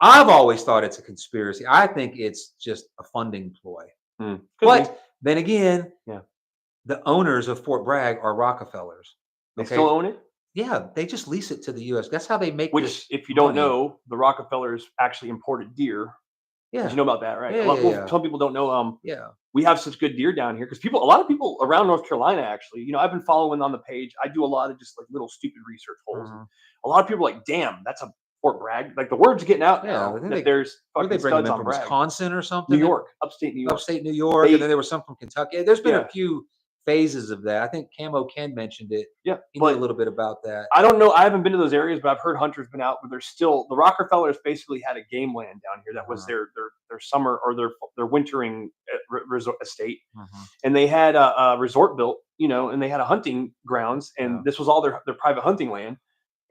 I've always thought it's a conspiracy. I think it's just a funding ploy. But then again, the owners of Fort Bragg are Rockefellers. They still own it? Yeah, they just lease it to the U.S. That's how they make Which, if you don't know, the Rockefellers actually imported deer. Yeah. You know about that, right? Some people don't know. We have such good deer down here because a lot of people around North Carolina, actually, I've been following on the page. I do a lot of just like little stupid research holes. A lot of people are like, damn, that's a Fort Bragg. Like the word's getting out now that there's fucking studs on Bragg. Wisconsin or something? New York, upstate New York. And then there was some from Kentucky. There's been a few phases of that. I think Camo Ken mentioned it. Yeah, He knew a little bit about that. I don't know. I haven't been to those areas, but I've heard hunters been out. But there's still the Rockefellers basically had a game land down here that was their summer or their wintering resort estate, and they had a resort built, and they had a hunting grounds, and this was all their private hunting land,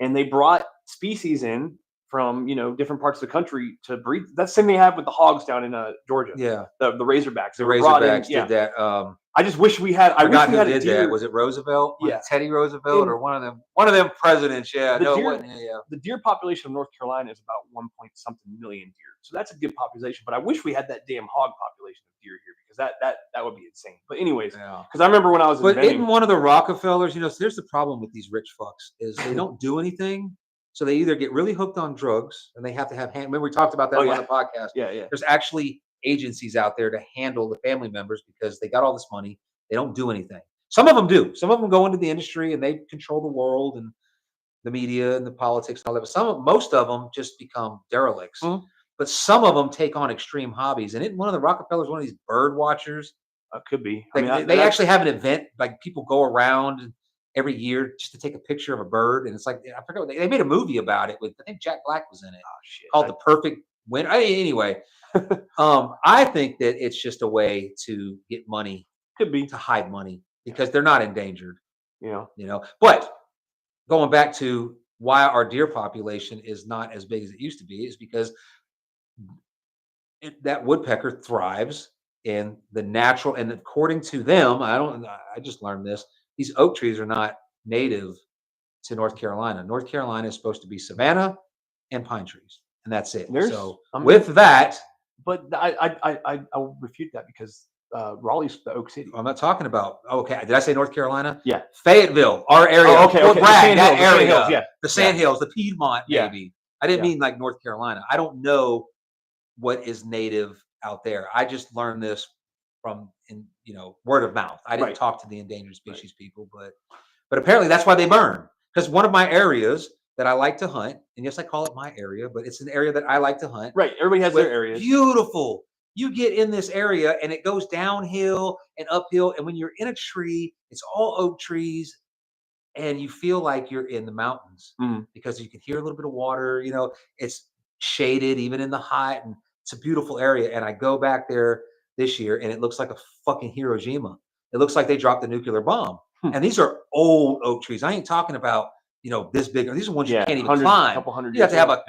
and they brought species in from different parts of the country to breed. That's the same thing they have with the hogs down in Georgia. Yeah, the Razorbacks. The Razorbacks did that. I just wish we had. I wish we had a deer. Was it Roosevelt? Yeah, Teddy Roosevelt or one of them presidents. Yeah, the deer population of North Carolina is about 1 point something million deer, so that's a good population. But I wish we had that damn hog population of deer here because that would be insane. But anyways, because I remember when I was in one of the Rockefellers, so there's the problem with these rich fucks is they don't do anything. So they either get really hooked on drugs and they have to have remember we talked about that on the podcast. Yeah. There's actually agencies out there to handle the family members because they got all this money. They don't do anything. Some of them do. Some of them go into the industry and they control the world and the media and the politics and all that. But most of them just become derelicts. But some of them take on extreme hobbies. And one of the Rockefellers, one of these bird watchers. Could be. They actually have an event, like people go around every year just to take a picture of a bird, and it's like I forgot they made a movie about it with I think Jack Black was in it. Oh shit! Called The Perfect Winter. Anyway, I think that it's just a way to get money. Could be to hide money because they're not endangered. You know. But going back to why our deer population is not as big as it used to be is because that woodpecker thrives in the natural, and according to them, I just learned this. These oak trees are not native to North Carolina. North Carolina is supposed to be savanna and pine trees, and that's it. With that, but I'll refute that because Raleigh's the Oak City. I'm not talking about. Okay, did I say North Carolina? Yeah, Fayetteville, our area. Oh, okay, that area. Yeah, the Sandhills, the Piedmont, maybe. I didn't mean like North Carolina. I don't know what is native out there. I just learned this from word of mouth. I didn't talk to the endangered species people, but apparently that's why they burn. Because one of my areas that I like to hunt, and yes, I call it my area, but it's an area that I like to hunt. Right, everybody has their areas. Beautiful. You get in this area and it goes downhill and uphill, and when you're in a tree, it's all oak trees, and you feel like you're in the mountains because you can hear a little bit of water. It's shaded even in the hot, and it's a beautiful area. And I go back there this year, and it looks like a fucking Hiroshima. It looks like they dropped a nuclear bomb. And these are old oak trees. I ain't talking about this big. These are ones you can't even climb. You have to have a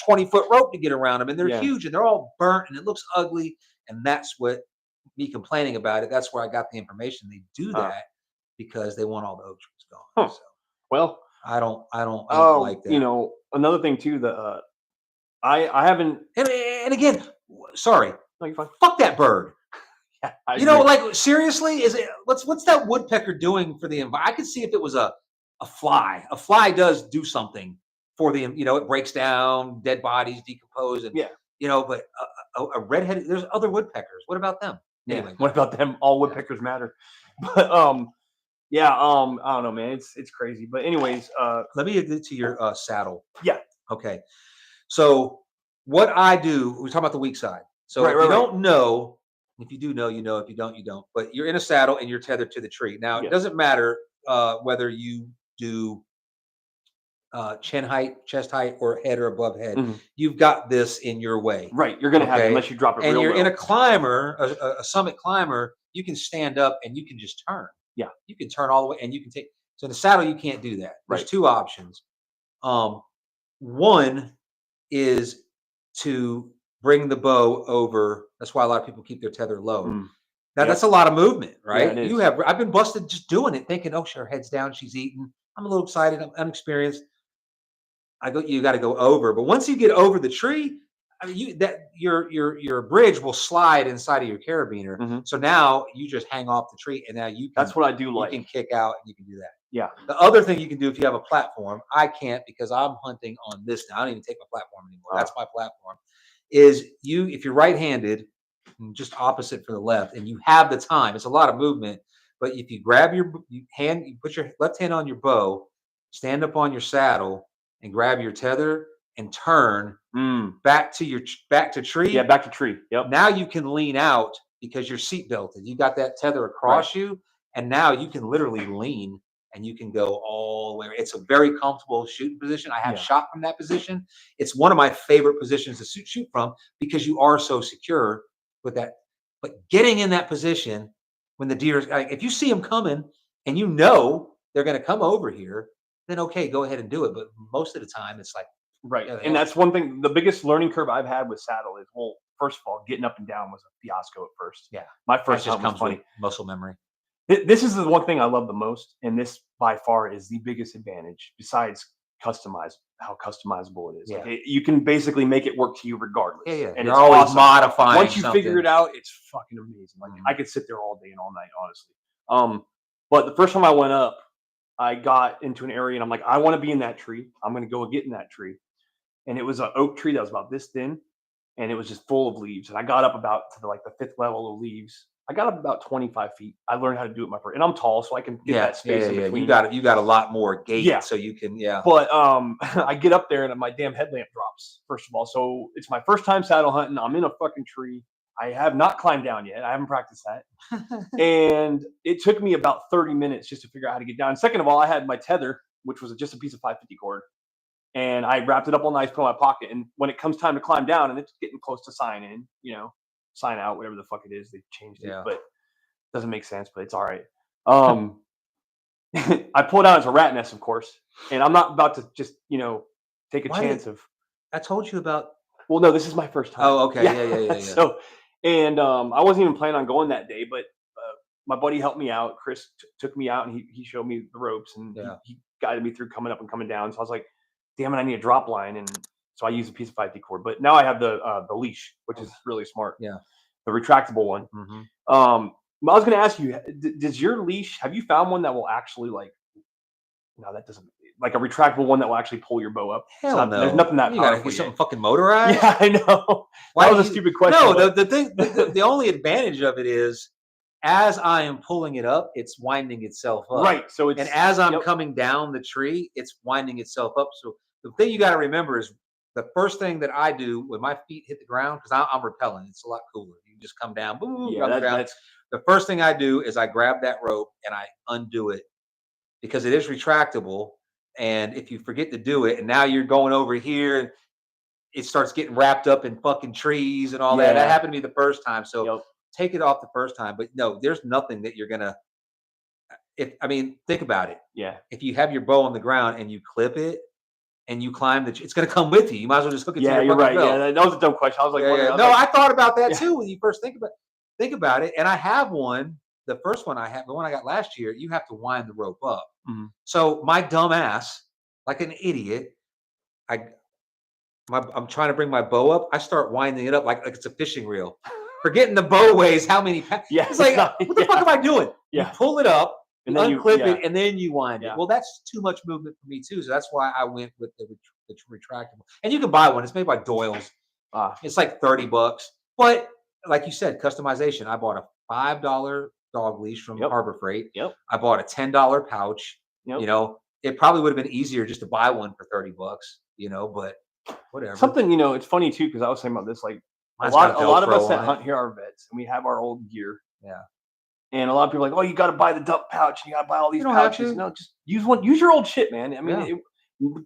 20-foot rope to get around them, and they're huge, and they're all burnt, and it looks ugly. And that's what me complaining about it. That's where I got the information. They do that because they want all the oak trees gone. So, well, I don't like that. Another thing too, I haven't. And again, sorry, no, you're fine. Fuck that bird. Yeah, like seriously, is it what's that woodpecker doing for the environment? I could see if it was a fly. A fly does do something for the it breaks down, dead bodies decompose, and but a redheaded, there's other woodpeckers. What about them? Anyway, what about them? All woodpeckers matter. But I don't know, man. It's crazy. But anyways, let me get to your saddle. Yeah. Okay. So what I do, we're talking about the weak side. So if you don't know, if you do know, you know. If you don't, you don't. But you're in a saddle and you're tethered to the tree. Now, it doesn't matter whether you do chin height, chest height, or head or above head. You've got this in your way. Right. You're going to have it unless you drop it and real you're low. in a climber, a summit climber, you can stand up and you can just turn. Yeah. You can turn all the way and you can take. So in the saddle, you can't do that. There's two options. One is to bring the bow over. That's why a lot of people keep their tether low. Now that's a lot of movement, right? I've been busted just doing it, thinking, oh, sure, head's down, she's eating. I'm a little excited, I'm unexperienced. You got to go over, but once you get over the tree, I mean, your bridge will slide inside of your carabiner. So now you just hang off the tree, and now you can. That's what I do. You can kick out, and you can do that. Yeah. The other thing you can do if you have a platform, I can't because I'm hunting on this now. I don't even take my platform anymore. That's my platform. Is if you're right-handed, just opposite for the left, and you have the time. It's a lot of movement, but if you grab your hand, you put your left hand on your bow, stand up on your saddle, and grab your tether and turn back to tree. Yeah, back to tree. Yep. Now you can lean out because you're seat belted. You got that tether across you. And now you can literally lean and you can go all the way. It's a very comfortable shooting position. I have shot from that position. It's one of my favorite positions to shoot from because you are so secure with that. But getting in that position when the deer, like, if you see them coming and you know they're going to come over here, then okay, go ahead and do it. But most of the time, it's like, right. And that's one thing. The biggest learning curve I've had with saddle is, well, first of all, getting up and down was a fiasco at first. Yeah, my first time was funny. Muscle memory. This is the one thing I love the most, and this by far is the biggest advantage. Besides how customizable it is. Yeah. Like, you can basically make it work to you regardless. Yeah. And you're always awesome. modifying. Once you figure it out, it's fucking amazing. Like I could sit there all day and all night, honestly. But the first time I went up, I got into an area and I'm like, I want to be in that tree. I'm going to go get in that tree. And it was an oak tree that was about this thin, and it was just full of leaves. And I got up about to the 5th level of leaves. I got up about 25 feet. I learned how to do it my first, and I'm tall, so I can get that space in between. You got a lot more gait, so you can, But I get up there and my damn headlamp drops, first of all. So it's my first time saddle hunting. I'm in a fucking tree. I have not climbed down yet. I haven't practiced that. And it took me about 30 minutes just to figure out how to get down. And second of all, I had my tether, which was just a piece of 550 cord. And I wrapped it up all nice, put it in my pocket. And when it comes time to climb down and it's getting close to sign in, sign out, whatever the fuck it is, they changed it, but it doesn't make sense, but it's all right. I pulled out as a rat nest, of course, and I'm not about to just, take a chance of. I told you about. Well, no, this is my first time. Oh, okay. Yeah. So, and I wasn't even planning on going that day, but my buddy helped me out. Chris took me out and he showed me the ropes and he guided me through coming up and coming down. So I was like, damn it, I need a drop line. And so I used a piece of 5D cord, but now I have the leash, which is really smart. Yeah. The retractable one. I was going to ask you, does your leash, have you found one that will actually no, that doesn't, like a retractable one that will actually pull your bow up? Hell no. There's nothing that you gotta get something fucking motorized. Yeah, I know. That was a stupid question. No, the thing, the only advantage of it is, as I am pulling it up, it's winding itself up. Right. So it's, and as I'm coming down the tree, it's winding itself up. So the thing you got to remember is the first thing that I do when my feet hit the ground, because I'm rappelling, it's a lot cooler. You can just come down, boom, down. The first thing I do is I grab that rope and I undo it because it is retractable. And if you forget to do it, and now you're going over here, and it starts getting wrapped up in fucking trees and all that. That happened to me the first time. So take it off the first time. But no, there's nothing that you're gonna. Think about it. Yeah. If you have your bow on the ground and you clip it and you climb it's gonna come with you. You might as well just hook it to your you're right. belt. Yeah, that was a dumb question. I was like, I thought about that too when you first think about it. And I have one. The first one I had, the one I got last year, you have to wind the rope up. So my dumb ass, like an idiot, I'm trying to bring my bow up. I start winding it up like it's a fishing reel. Forgetting the bow weighs how many pounds. Yeah, it's like, what the fuck am I doing? Yeah. You pull it up, and then unclip it, and then you wind it. Yeah. Well, that's too much movement for me too. So that's why I went with the retractable. And you can buy one. It's made by Doyle's. It's like $30. But like you said, customization. I bought a $5 dog leash from Harbor Freight. I bought a $10 pouch. It probably would have been easier just to buy one for $30, but whatever. Something, it's funny too, because I was saying about this, like a lot of us that hunt here are vets and we have our old gear. Yeah. And a lot of people are like, oh, you got to buy the duck pouch and you got to buy all these pouches. No, just use your old shit, man. I mean,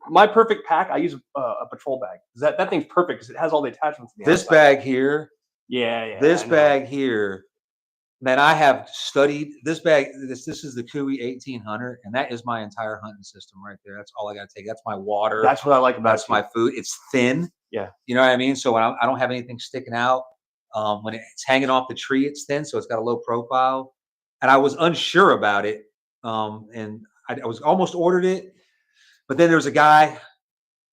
my perfect pack, I use a patrol bag. That thing's perfect because it has all the attachments. This bag here. Yeah. This bag here. Man, I have studied this bag. This is the Cooey 1800, and that is my entire hunting system right there. That's all I got to take. That's my water. That's what I like about it. That's my food. It's thin. Yeah. You know what I mean? So when I don't have anything sticking out. When it's hanging off the tree, it's thin, so it's got a low profile. And I was unsure about it, and I was almost ordered it, but then there was a guy.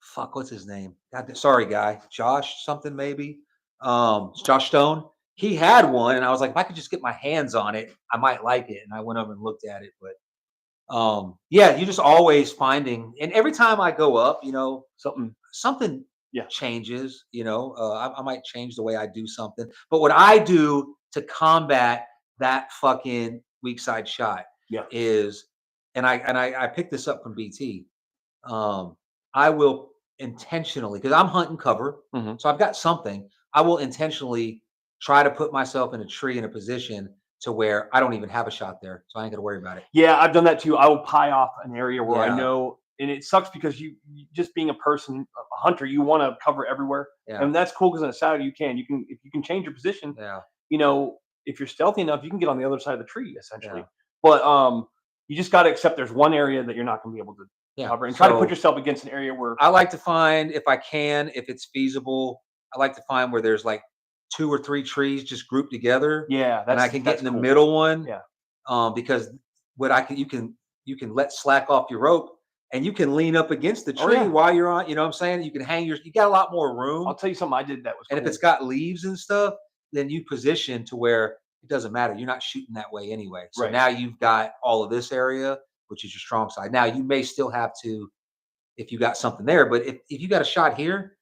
Fuck, what's his name? God, sorry, guy. Josh something maybe. Josh Stone. He had one, and I was like, if I could just get my hands on it, I might like it. And I went over and looked at it, but you're just always finding. And every time I go up, something changes. I might change the way I do something. But what I do to combat that fucking weak side shot is, and I picked this up from BT. I will intentionally, because I'm hunting cover, so I've got something. I will intentionally try to put myself in a tree in a position to where I don't even have a shot there, so I ain't got to worry about it. Yeah, I've done that too. I will pie off an area where I Yeah. know, and it sucks because you just being a person, a hunter, you want to cover everywhere, Yeah. and that's cool because in a saddle you can if you can change your position. Yeah. You know, if you're stealthy enough, you can get on the other side of the tree essentially. Yeah. But you just got to accept there's one area that you're not going to be able to cover, and try to put yourself against an area where I like to find, if I can, if it's feasible, I like to find where there's like 2 or 3 trees just grouped together. Yeah, and I can get in the cool. middle one. Yeah. Because what you can let slack off your rope and you can lean up against the tree yeah. while you're on. You know what I'm saying? You can you got a lot more room. I'll tell you something I did that was And cool. if it's got leaves and stuff, then you position to where it doesn't matter. You're not shooting that way anyway. So Right. now you've got all of this area, which is your strong side. Now you may still have to, if you got something there, but if you got a shot here,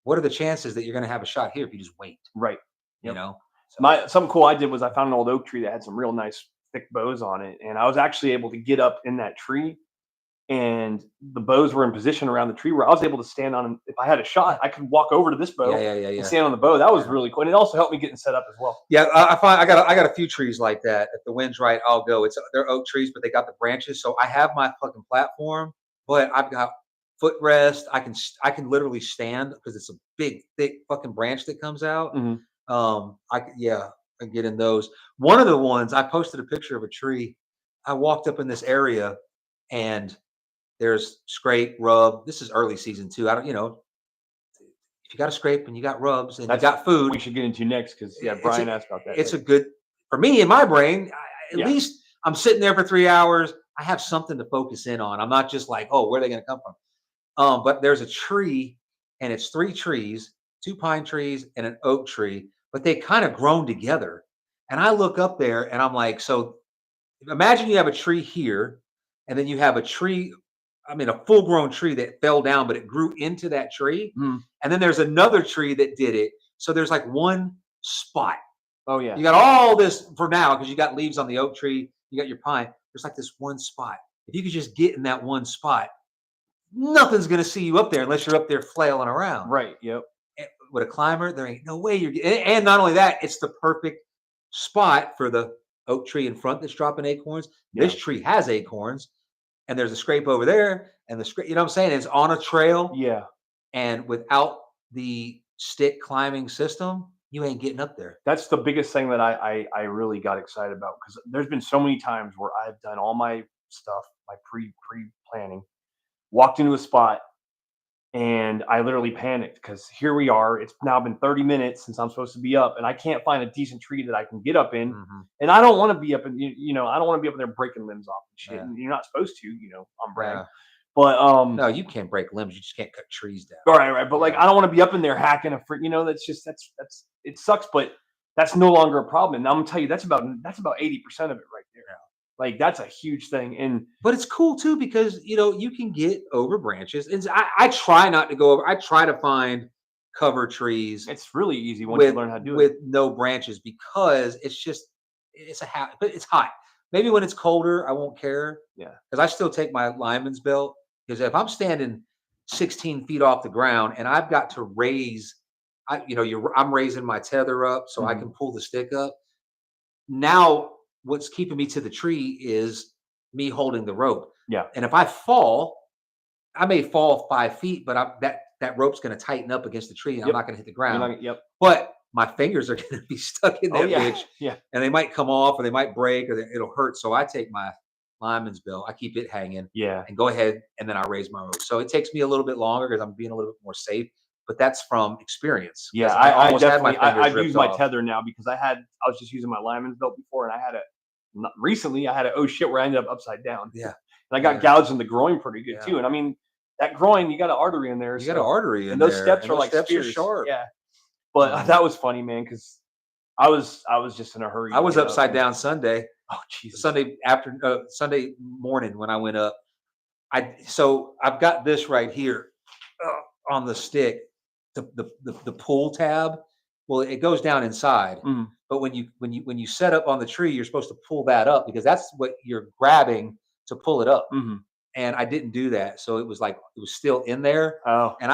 what are the chances that you're going to have a shot here if you just wait? Right. You know, so. Something cool I did was I found an old oak tree that had some real nice thick bows on it, and I was actually able to get up in that tree, and the bows were in position around the tree where I was able to stand on them. If I had a shot, I could walk over to this bow and stand on the bow. That was really cool, and it also helped me getting set up as well. Yeah, I find I got a few trees like that. If the wind's right, I'll go. They're oak trees, but they got the branches, so I have my fucking platform, but I've got footrest. I can literally stand because it's a big, thick fucking branch that comes out. I get in those. One of the ones I posted a picture of a tree. I walked up in this area, and there's scrape, rub. This is early season too. I don't, if you got a scrape and you got rubs and you got food, we should get into next because Brian asked about that. It's a good for me in my brain. At least I'm sitting there for 3 hours. I have something to focus in on. I'm not just like, oh, where are they going to come from? But there's a tree, and it's 3 trees, 2 pine trees and an oak tree, but they kind of grown together. And I look up there and I'm like, so imagine you have a tree here, and then you have a tree. I mean, a full-grown tree that fell down, but it grew into that tree. And then there's another tree that did it. So there's like one spot. Oh yeah. You got all this for now because you got leaves on the oak tree. You got your pine. There's like this one spot. If you could just get in that one spot, nothing's going to see you up there unless you're up there flailing around. Right. Yep. And with a climber, there ain't no way you're getting. And not only that, it's the perfect spot for the oak tree in front that's dropping acorns. Yeah. This tree has acorns. And there's a scrape over there, and the scrape, you know what I'm saying? It's on a trail. Yeah. And without the stick climbing system, you ain't getting up there. That's the biggest thing that I really got excited about, because there's been so many times where I've done all my stuff, my pre-planning, walked into a spot, and I literally panicked because here we are. It's now been 30 minutes since I'm supposed to be up, and I can't find a decent tree that I can get up in. And I don't want to be up in, I don't want to be up there breaking limbs off and shit. Yeah. And you're not supposed to, on brag. Yeah. But no, you can't break limbs. You just can't cut trees down. Right. But like, I don't want to be up in there hacking a freak. That's it sucks, but that's no longer a problem. And I'm gonna tell you, that's about 80% of it right there. Yeah. Like, that's a huge thing. But it's cool too, because you can get over branches. And I try not to go over. I try to find cover trees. It's really easy once you learn how to do it with no branches, because it's hot. Maybe when it's colder, I won't care. Yeah. Because I still take my lineman's belt, because if I'm standing 16 feet off the ground and I've got to raise, I'm raising my tether up so I can pull the stick up. Now, what's keeping me to the tree is me holding the rope. Yeah. And if I fall, I may fall 5 feet, but that rope's going to tighten up against the tree, and I'm not going to hit the ground. But my fingers are going to be stuck in that bitch. Yeah. And they might come off, or they might break, or it'll hurt. So I take my lineman's belt, I keep it hanging. Yeah. And go ahead, and then I raise my rope. So it takes me a little bit longer because I'm being a little bit more safe. But that's from experience. Yeah, I definitely I've used my tether now, because I was just using my lineman's belt before, and I had oh shit, where I ended up upside down. Yeah. And I got gouged in the groin pretty good too. And I mean, that groin, you got an artery in there. You got an artery in and there. Those steps are like spears. Sharp. Yeah. But that was funny, man, because I was just in a hurry. I was upside down Sunday. Oh Jesus. Sunday morning when I went up. So I've got this right here on the stick, the pull tab. Well, it goes down inside. But when you set up on the tree, you're supposed to pull that up, because that's what you're grabbing to pull it up. And I didn't do that, so it was still in there. Oh, and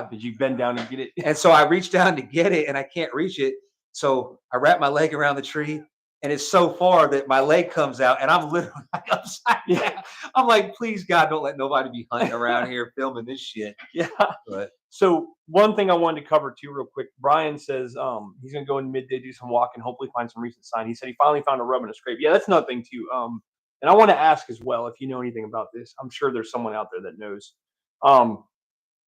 did you bend down and get it? And so I reached down to get it, and I can't reach it. So I wrapped my leg around the tree, and it's so far that my leg comes out and I'm literally like upside down. I'm like, please God, don't let nobody be hunting around here filming this shit. Yeah. But so one thing I wanted to cover too, real quick. Brian says he's gonna go in midday, do some walking, hopefully find some recent sign. He said he finally found a rub and a scrape. Yeah, that's another thing too. And I want to ask as well if you know anything about this. I'm sure there's someone out there that knows.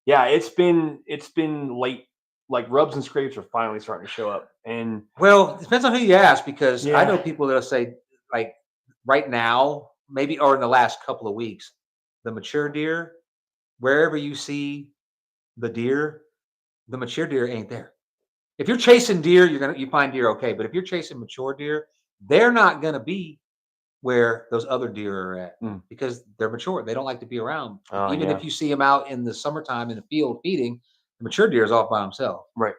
Yeah, it's been late. Like rubs and scrapes are finally starting to show up. And well, it depends on who you ask, because I know yeah, people that'll say, like, right now, maybe, or in the last couple of weeks, the mature deer, wherever you see the deer, the mature deer ain't there. If you're chasing deer, you find deer okay, but if you're chasing mature deer, they're not gonna be where those other deer are at, mm, because they're mature. They don't like to be around. oh Even yeah, if you see them out in the summertime in the field feeding, the mature deer is off by himself. right.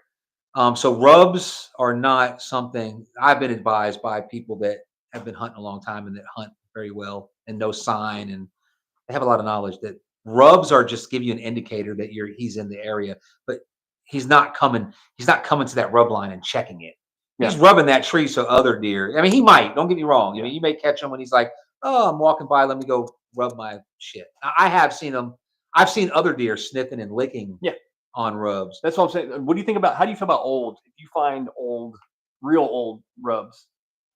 So rubs are not something I've been advised by people that have been hunting a long time and that hunt very well and know sign, and they have a lot of knowledge, that rubs are just give you an indicator that he's in the area, but he's not coming. He's not coming to that rub line and checking it. He's Yeah, rubbing that tree so other deer. I mean, he might. Don't get me wrong. I yeah. mean, you may catch him when he's like, "Oh, I'm walking by. Let me go rub my shit." I have seen him. I've seen other deer sniffing and licking Yeah. on rubs. That's what I'm saying. What do you think about? How do you feel about old? If you find old, real old rubs,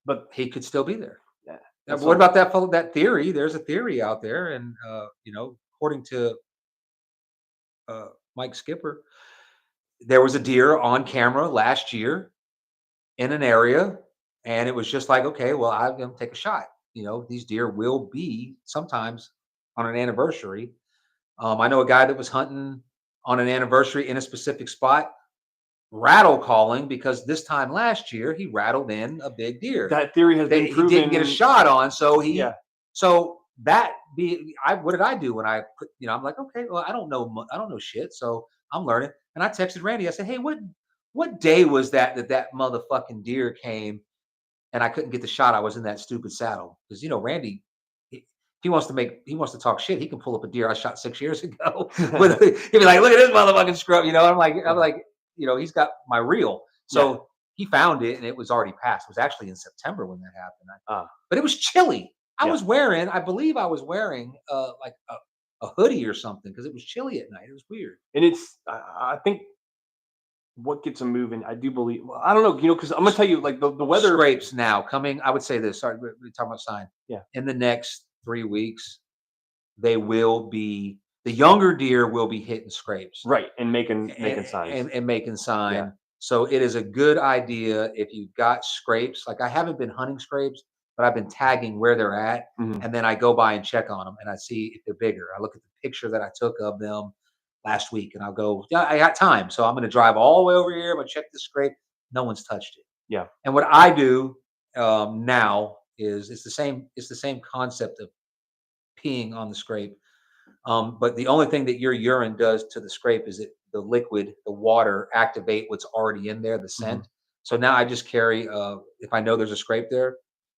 but He could still be there. yeah, Now, that's but what what about that theory? There's a theory out there, and according to Mike Skipper, there was a deer on camera last year in an area, and it was just like, okay, well, I'm gonna take a shot. These deer will be sometimes on an anniversary. I know a guy that was hunting on an anniversary in a specific spot, rattle calling, because this time last year he rattled in a big deer that theory has that been he didn't get a proven. shot on. Yeah, So that be I what did I do when I put, I'm like, okay, well, I don't know shit, so I'm learning. And I texted Randy. I said, hey, what day was that motherfucking deer came and I couldn't get the shot? I was in that stupid saddle, because Randy. He wants to talk shit. He can pull up a deer I shot 6 years ago. He'd be like, "Look at this motherfucking scrub," I'm like, he's got my reel. yeah. So he found it, and it was already passed. It was actually in September when that happened. Uh, But it was chilly. yeah. I believe I was wearing like a hoodie or something, because it was chilly at night. It was weird. And I think what gets them moving, I do believe. Well, I don't know, because I'm gonna tell you, like the weather. Scrapes now coming. I would say this. Sorry, we're talking about sign. Yeah, In the next 3 weeks, they will be the younger deer will be hitting scrapes. right, and making signs. And making sign. Yeah, So it is a good idea if you've got scrapes. Like, I haven't been hunting scrapes, but I've been tagging where they're at, mhm, and then I go by and check on them, and I see if they're bigger. I look at the picture that I took of them last week, and I'll go, yeah, I got time, so I'm going to drive all the way over here. I'm going to check the scrape. No one's touched it. yeah, And what I do now is it's the same. It's the same concept of peeing on the scrape. But the only thing that your urine does to the scrape is the liquid, the water, activate what's already in there, the mhm, scent. So now I just carry, if I know there's a scrape there,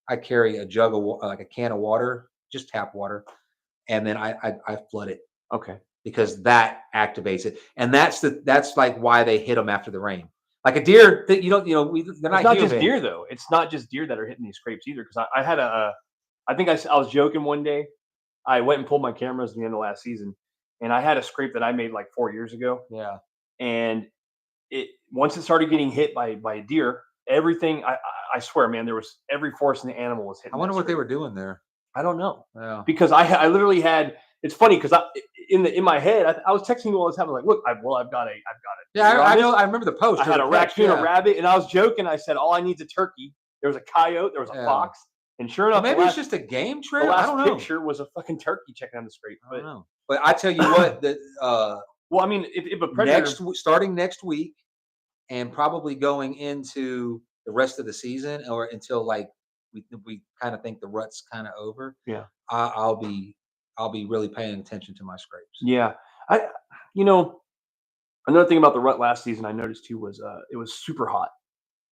I carry a jug of like a can of water, just tap water, and then I flood it, okay. because that activates it, and that's like why they hit them after the rain. Like a deer that they're It's not not just human. deer though. It's not just deer that are hitting these scrapes either. Because I had I think I was joking one day. I went and pulled my cameras at the end of last season, and I had a scrape that I made like 4 years ago. Yeah. And it once it started getting hit by a deer, everything I swear, man, there was every force in the animal was I hitting that wonder what they scrape. were doing there. I don't know Yeah. because I literally had. It's funny because in my head I was texting you all the time. I was like, look, I've got a Yeah, deer on I this. know. I remember the post. I had or a the text, raccoon, a yeah. rabbit, and I was joking. I said, all I need is a turkey. There was a coyote, there was a Yeah. fox, and sure Well, enough, maybe it's just a game the trail. I last don't know. picture was a fucking turkey checking on the scrape. I But don't know. But I tell you what, well, I mean, if a predator, starting next week, and probably going into the rest of the season, or until like we kind of think the rut's kind of over, yeah, I'll be really paying attention to my scrapes. yeah, I, you know, another thing about the rut last season I noticed too was it was super hot,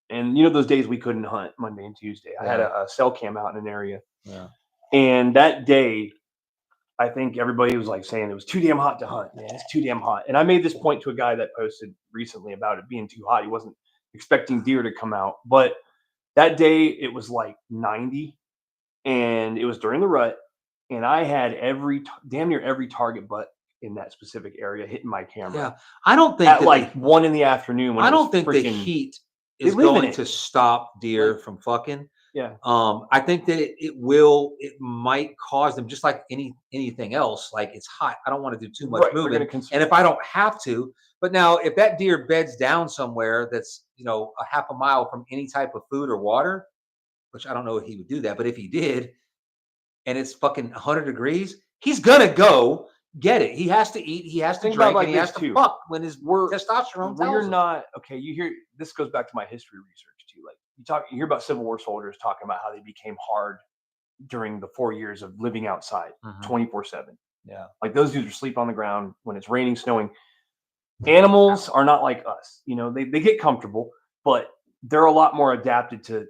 and those days we couldn't hunt Monday and Tuesday. I had Yeah, a cell cam out in an area, yeah, and that day I think everybody was like saying it was too damn hot to hunt. Man, it's too damn hot. And I made this point to a guy that posted recently about it being too hot. He wasn't expecting deer to come out, but That day it was like 90, and it was during the rut, and I had damn near every target butt in that specific area hitting my camera. Yeah, I don't think at that like 1 PM when I it was don't think the freaking. heat They is live in going it. to stop deer Like, from fucking. yeah, I think that it might cause them just like anything else. Like it's hot. I don't want to do too much right. They're moving. gonna consume. And if I don't have to, but now if that deer beds down somewhere that's, a half a mile from any type of food or water, which I don't know if he would do that, but if he did, and it's fucking 100 degrees, he's gonna go get it. He has to eat, he has to Think about it drink, like and he has this to too. fuck when his We're testosterone we're tells him. not okay. You hear this goes back to my history research too. Like you hear about Civil War soldiers talking about how they became hard during the 4 years of living outside Mhm. 24/7. Yeah. Like those dudes are sleep on the ground when it's raining, snowing. Animals are not like us. They get comfortable, but they're a lot more adapted to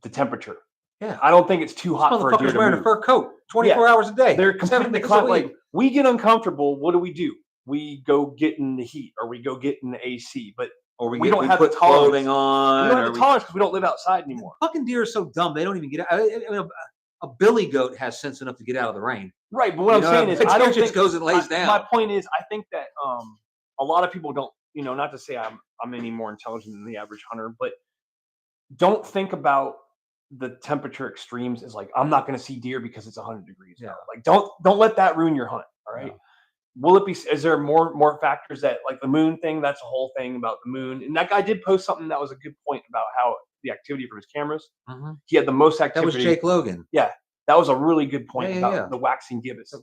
the temperature. Yeah. I don't think it's too hot for a deer Motherfucker's to wearing a move. fur coat 24 hours a day. They're 7 completely days a week. like we get uncomfortable. What do? We go get in the heat or we go get in the AC, but Or we don't have put the tolerance. clothing on. We don't have the tolerance because we don't live outside anymore. Fucking deer are so dumb. They don't even get out. I mean, a billy goat has sense enough to get out of the rain. Right, but what I'm saying is, I don't think just goes and lays down. My point is, I think that a lot of people don't. Not to say I'm any more intelligent than the average hunter, but don't think about the temperature extremes as like I'm not going to see deer because it's 100 degrees. Yeah. Like don't let that ruin your hunt. All right. Yeah. Will it be? Is there more factors that like the moon thing? That's a whole thing about the moon. And that guy did post something that was a good point about how the activity from his cameras. Mm-hmm. He had the most activity. That was Jake Logan. Yeah, that was a really good point about the waxing gibbets.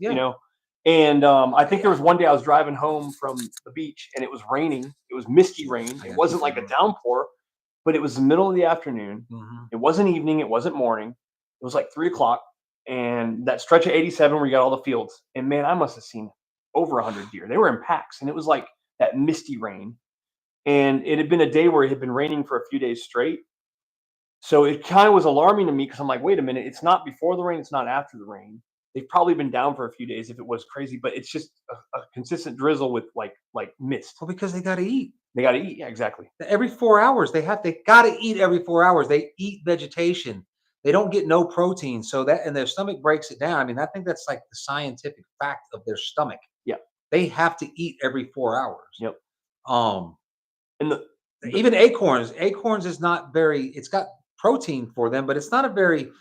And I think there was one day I was driving home from the beach and it was raining. It was misty rain. It wasn't like a downpour, but it was the middle of the afternoon. Mm-hmm. It wasn't evening. It wasn't morning. It was like 3:00, and that stretch of 87 where you got all the fields. And man, I must have seen over 100 deer. They were in packs, and it was like that misty rain. And it had been a day where it had been raining for a few days straight. So it kind of was alarming to me because I'm like, wait a minute, it's not before the rain, it's not after the rain. They've probably been down for a few days if it was crazy, but it's just a consistent drizzle with like mist. Well, because they got to eat. They got to eat. Yeah, exactly. Every 4 hours, they got to eat every 4 hours. They eat vegetation. They don't get no protein. So and their stomach breaks it down. I mean, I think that's like the scientific fact of their stomach. Yeah. They have to eat every 4 hours. Yep. And even acorns is not it's got protein for them, but it's not a very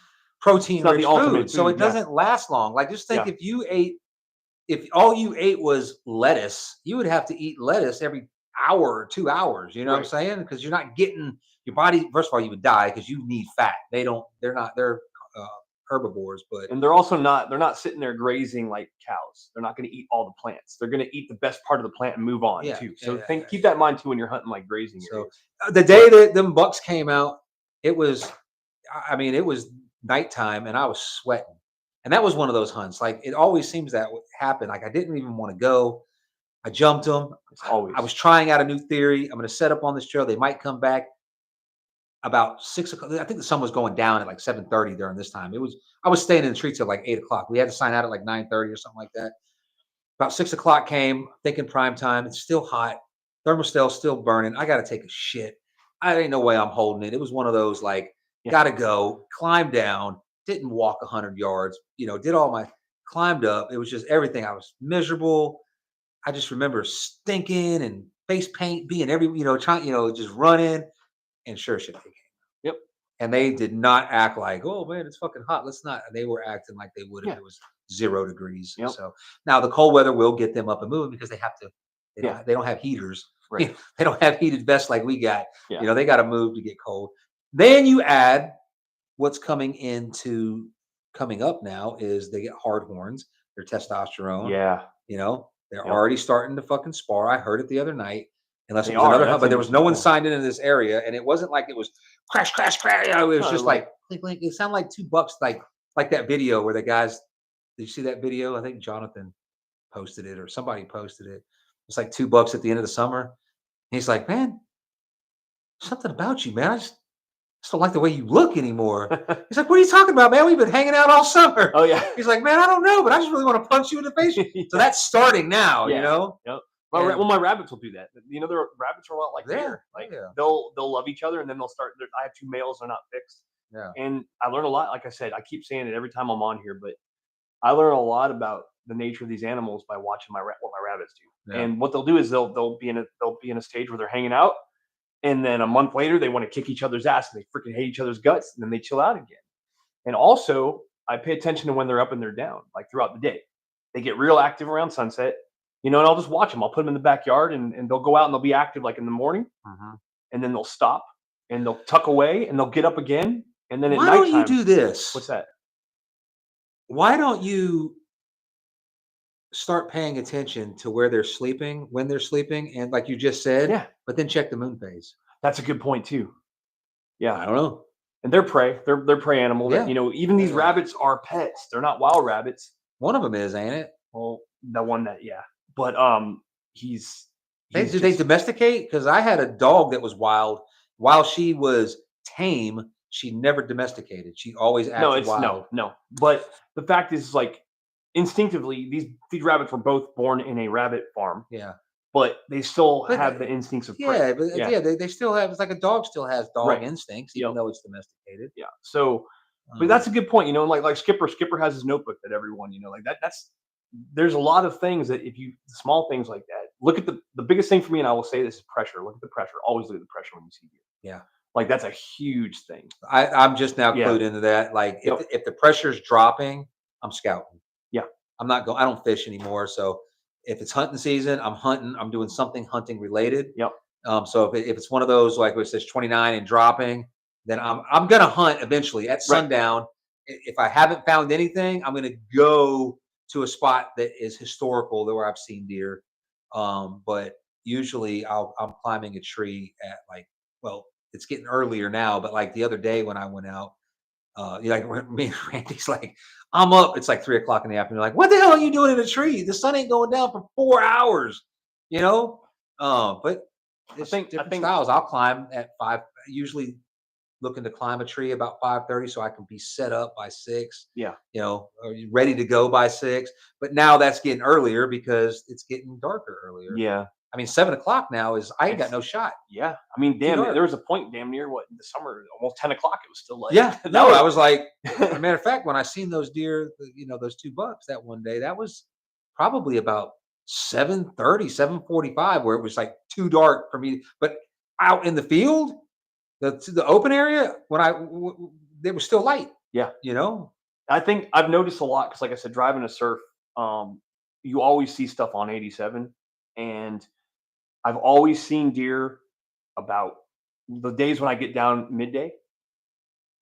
protein rich food. So it doesn't last long. Like just think if all you ate was lettuce, you would have to eat lettuce every hour or 2 hours. You know what I'm saying? Because you're not getting your body. First of all, you would die because you need fat. They're herbivores, and they're also they're not sitting there grazing like cows. They're not going to eat all the plants. They're going to eat the best part of the plant and move on too. So keep that in mind too when you're hunting like grazing. So the day that them bucks came out, it was nighttime and I was sweating. And that was one of those hunts. Like it always seems that would happen. Like I didn't even want to go. I jumped them. I was trying out a new theory. I'm going to set up on this trail. They might come back about 6 o'clock. I think the sun was going down at like 7:30 during this time. I was staying in the tree till like 8 o'clock. We had to sign out at like 9:30 or something like that. About 6 o'clock came, thinking prime time. It's still hot. Thermostat still burning. I got to take a shit. I ain't no way I'm holding it. It was one of those like, gotta go, climb down, didn't walk 100 yards, climbed up. It was just everything. I was miserable. I just remember stinking and face paint being trying, just running. And sure shit, they came. Yep. And they did not act like, oh man, it's fucking hot. Let's not. They were acting like they would if it was 0 degrees. Yep. So now the cold weather will get them up and moving because they have to. They don't have heaters. Right. They don't have heated vests like we got. Yeah. They got to move to get cold. Then you add what's coming up now is they get hard horns, their testosterone. Yeah. They're already starting to fucking spar. I heard it the other night. Unless it was another hunt, but there was no one signed into this area, and it wasn't like it was crash, crash, crash. It was just like clink. It sounded like 2 bucks, like that video where the guys. Did you see that video? I think Jonathan posted it or somebody posted it. It's like $2 at the end of the summer. And he's like, man, something about you, man. I just don't like the way you look anymore. He's like, what are you talking about, man? We've been hanging out all summer. Oh yeah. He's like, man, I don't know, but I just really want to punch you in the face. So that's starting now, Yep. And My rabbits will do that. You know, their rabbits are a lot like yeah, deer. oh, Like yeah, they'll love each other, and then they'll start. I have two males; they're not fixed, yeah, and I learn a lot. Like I said, I keep saying it every time I'm on here, but I learn a lot about the nature of these animals by watching what my rabbits do. yeah. And what they'll do is they'll be in a stage where they're hanging out, and then a month later they want to kick each other's ass and they freaking hate each other's guts, and then they chill out again. And also, I pay attention to when they're up and they're down, like throughout the day. They get real active around sunset, and I'll just watch them. I'll put them in the backyard, and they'll go out and they'll be active like in the morning, Mhm. and then they'll stop and they'll tuck away and they'll get up again, and then at Why don't you nighttime, do this? what's that? Why don't you start paying attention to where they're sleeping, when they're sleeping, and like you just said, Yeah, but then check the moon phase. that's a good point too. Yeah, I don't know. and they're prey. They're prey animal. That Yeah, even yeah, these yeah. rabbits are pets. They're not wild rabbits. One of them is, ain't it? Well, the one that yeah, but he's Hey, he's did they just domesticate? Because I had a dog that was wild. While she was tame, she never domesticated. She always no, acted it's wild. no. But the fact is, like instinctively, these rabbits were both born in a rabbit farm, Yeah. but they still But have the instincts of prey. yeah, but Yeah, yeah, they still have. It's like a dog still has dog right. instincts, even Yep. though it's domesticated. Yeah. So, but that's Um, a good point. Like Skipper has his notebook that everyone like that. There's a lot of things that if you small things like that. Look at the biggest thing for me, and I will say this is pressure. Look at the pressure. Always look at the pressure when you see deer. yeah, Like that's a huge thing. I'm just now Yeah. clued into that. Like, Yep. if the pressure's dropping, I'm scouting. Yeah. I'm not going. I don't fish anymore, so if it's hunting season, I'm hunting. I'm doing something hunting related. Yep. So if it's one of those like where it says 29 and dropping, then I'm gonna hunt eventually at Right. sundown. If I haven't found anything, I'm gonna go to a spot that is historical, where I've seen deer. But usually I'm climbing a tree at like, well, it's getting earlier now, but like the other day when I went out, like me and Randy's like, I'm up. It's like 3 o'clock in the afternoon. Like, what the hell are you doing in a tree? The sun ain't going down for 4 hours, you know? But it's I different think styles. I'll climb at 5, usually looking to climb a tree about 5:30 so I can be set up by 6, yeah. or ready to go by 6. But now that's getting earlier because it's getting darker earlier. Yeah. I mean, 7 o'clock now is I ain't got It's no shot. yeah. I mean, Too damn, there dark. was a point damn near what in the summer, almost 10 o'clock. It was still like Yeah, that no, was I was like, as a matter of fact, when I seen those deer, those 2 bucks that one day, that was probably about 7:30, 7:45, where it was like too dark for me. But out in the field, the open area, when there was still light, yeah. you know? I think I've noticed a lot because, like I said, driving a surf, you always see stuff on 87, and I've always seen deer about the days when I get down midday,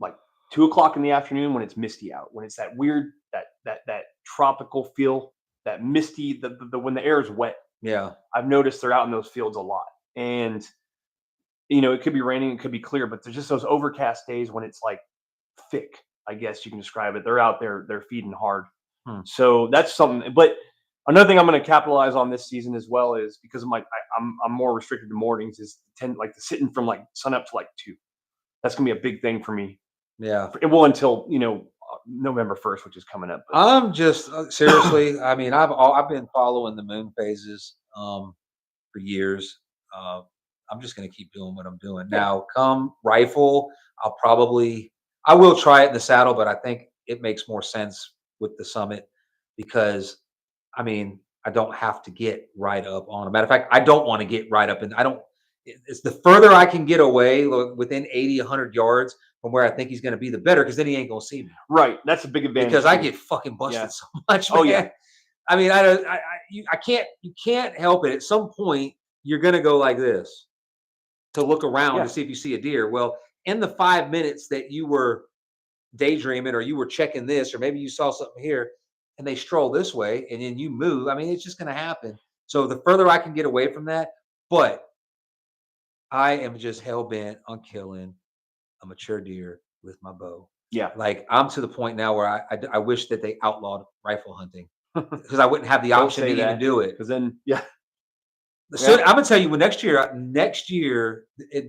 like 2 o'clock in the afternoon when it's misty out, when it's that weird that tropical feel, that misty, the when the air is wet. Yeah. I've noticed they're out in those fields a lot, and it could be raining, it could be clear, but there's just those overcast days when it's like thick. I guess you can describe it. They're out there, they're feeding hard. Hmm. So that's something. But another thing I'm going to capitalize on this season as well is because of I'm more restricted to mornings. Is tend like the sitting from like sun up to like 2. That's gonna be a big thing for me. Yeah. It will until November 1st, which is coming up. But I'm just seriously, I mean, I've been following the moon phases for years. Uh, I'm just going to keep doing what I'm doing. yeah, Now, come rifle, I will try it in the saddle, but I think it makes more sense with the summit because, I mean, I don't have to get right up on. A matter of fact, I don't want to get right up, and I don't. It's the further I can get away, within 80, 100 yards from where I think he's going to be, the better, because then he ain't going to see me. right, that's a big advantage Because I too. get fucking busted Yeah. so much, Oh man. yeah. I mean, I don't, I can't, you can't help it. At some point, you're gonna go like this to look around to Yeah. see if you see a deer. Well, in the 5 minutes that you were daydreaming, or you were checking this, or maybe you saw something here, and they stroll this way, and then you move. I mean, it's just gonna happen. So the further I can get away from that, but I am just hell bent on killing a mature deer with my bow. Yeah. Like, I'm to the point now where I wish that they outlawed rifle hunting because I wouldn't have the Don't option to say even that do it. because then yeah. So Yeah. I'm gonna tell you, when next year, as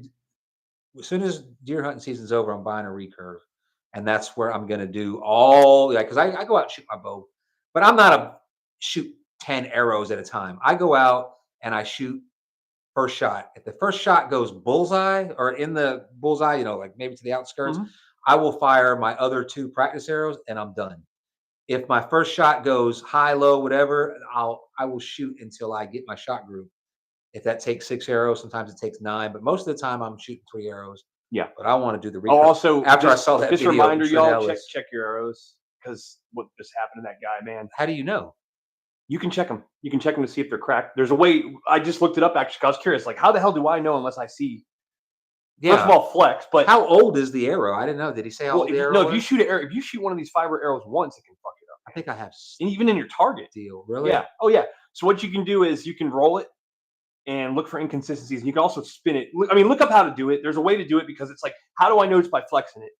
soon as deer hunting season's over, I'm buying a recurve, and that's where I'm gonna do all like, because I go out and shoot my bow, but I'm not a shoot 10 arrows at a time. I go out and I shoot first shot. If the first shot goes bullseye or in the bullseye, like maybe to the outskirts, Mhm. I will fire my other 2 practice arrows and I'm done. If my first shot goes high, low, whatever, I will shoot until I get my shot group. If that takes 6 arrows, sometimes it takes 9, but most of the time I'm shooting 3 arrows. Yeah. But I want to do the Oh, recurve. also, After I saw that just video of reminder, Trent y'all, check Ellis. check your arrows, because what just happened to that guy, man. How do you know? You can check them. You can check them to see if they're cracked. There's a way. I just looked it up actually. 'Cause I was curious, like, how the hell do I know unless I see? First of Yeah. all, flex. But How old is the arrow? I didn't know. Did he say how old the arrow if you was? shoot an arrow, if you shoot one of these fiber arrows once, it can fuck it up. I think I have And even in your target. deal. Really? Yeah. Oh yeah. So what you can do is you can roll it and look for inconsistencies. And you can also spin it. I mean, look up how to do it. There's a way to do it, because it's like, how do I know it's by flexing it?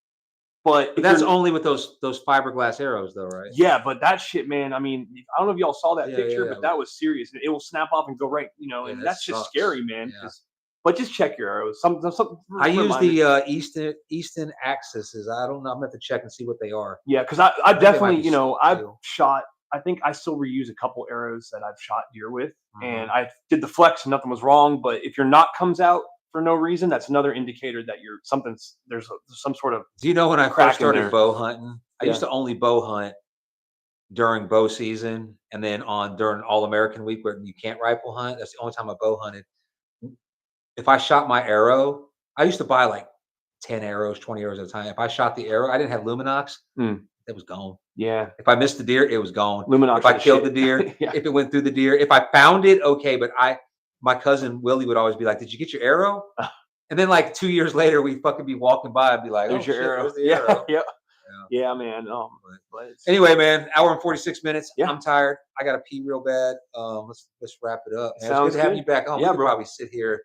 But That's only with those fiberglass arrows, though, right? yeah, but that shit, man. I mean, I don't know if y'all saw that Yeah, picture, yeah, but that was serious. It will snap off and go right, Yeah, and that that's just sucks. scary, man. Yeah. But just check your arrows. Some I use reminders. the Easton Axis. I don't know. I'm gonna have to check and see what they are. Yeah, because think I they might definitely, be sweet I've too. shot. I think I still reuse a couple arrows that I've shot deer with, and Mhm. I did the flex and nothing was wrong. But if your knot comes out for no reason, that's another indicator that there's some sort of Do you know when I crack first in started there. bow hunting? I Yeah. used to only bow hunt during bow season, and then during All American Week where you can't rifle hunt. That's the only time I bow hunted. If I shot my arrow, I used to buy like 10 arrows, 20 arrows at a time. If I shot the arrow, I didn't have Luminox. Mm, It was gone. yeah, If I missed the deer, it was gone. Luminox If I are the killed the shit. deer, Yeah. if it went through the deer, if I found it, okay. But my cousin Willie would always be like, "Did you get your arrow?" And then like 2 years later, we'd fucking be walking by. I'd be like, "Oh There's your shit, arrow. there's the Yeah, arrow." yeah, Yeah. yeah, man. But But anyway, man, hour and 46 minutes. yeah, I'm tired. I gotta pee real bad. Let's wrap it up, man. It's good sounds to have good. you back on. We Yeah, could bro. probably sit here.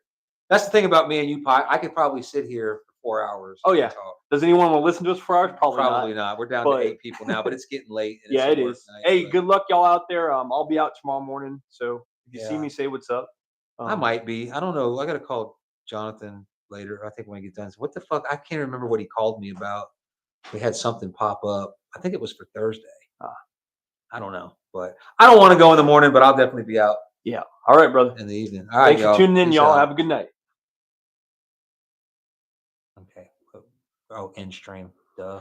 That's the thing about me and you, Pi. I could probably sit here for 4 hours Oh and yeah. talk. Does anyone want to listen to us for hours? Probably not. Probably not. We're down to But 8 people now, but it's getting late and it's yeah, a it work is. night. Hey, But good luck, y'all out there. I'll be out tomorrow morning, so if you see yeah, me, say what's up. I might be. I don't know. I gotta call Jonathan later. I think when I get done. So what the fuck? I can't remember what he called me about. We had something pop up. I think it was for Thursday. Uh, I don't know, but I don't want to go in the morning, but I'll definitely be out yeah. All right, brother. in the evening. All right, Thanks for y'all. tuning in, Peace y'all. out. Have a good night. Okay. Oh, end stream. Duh.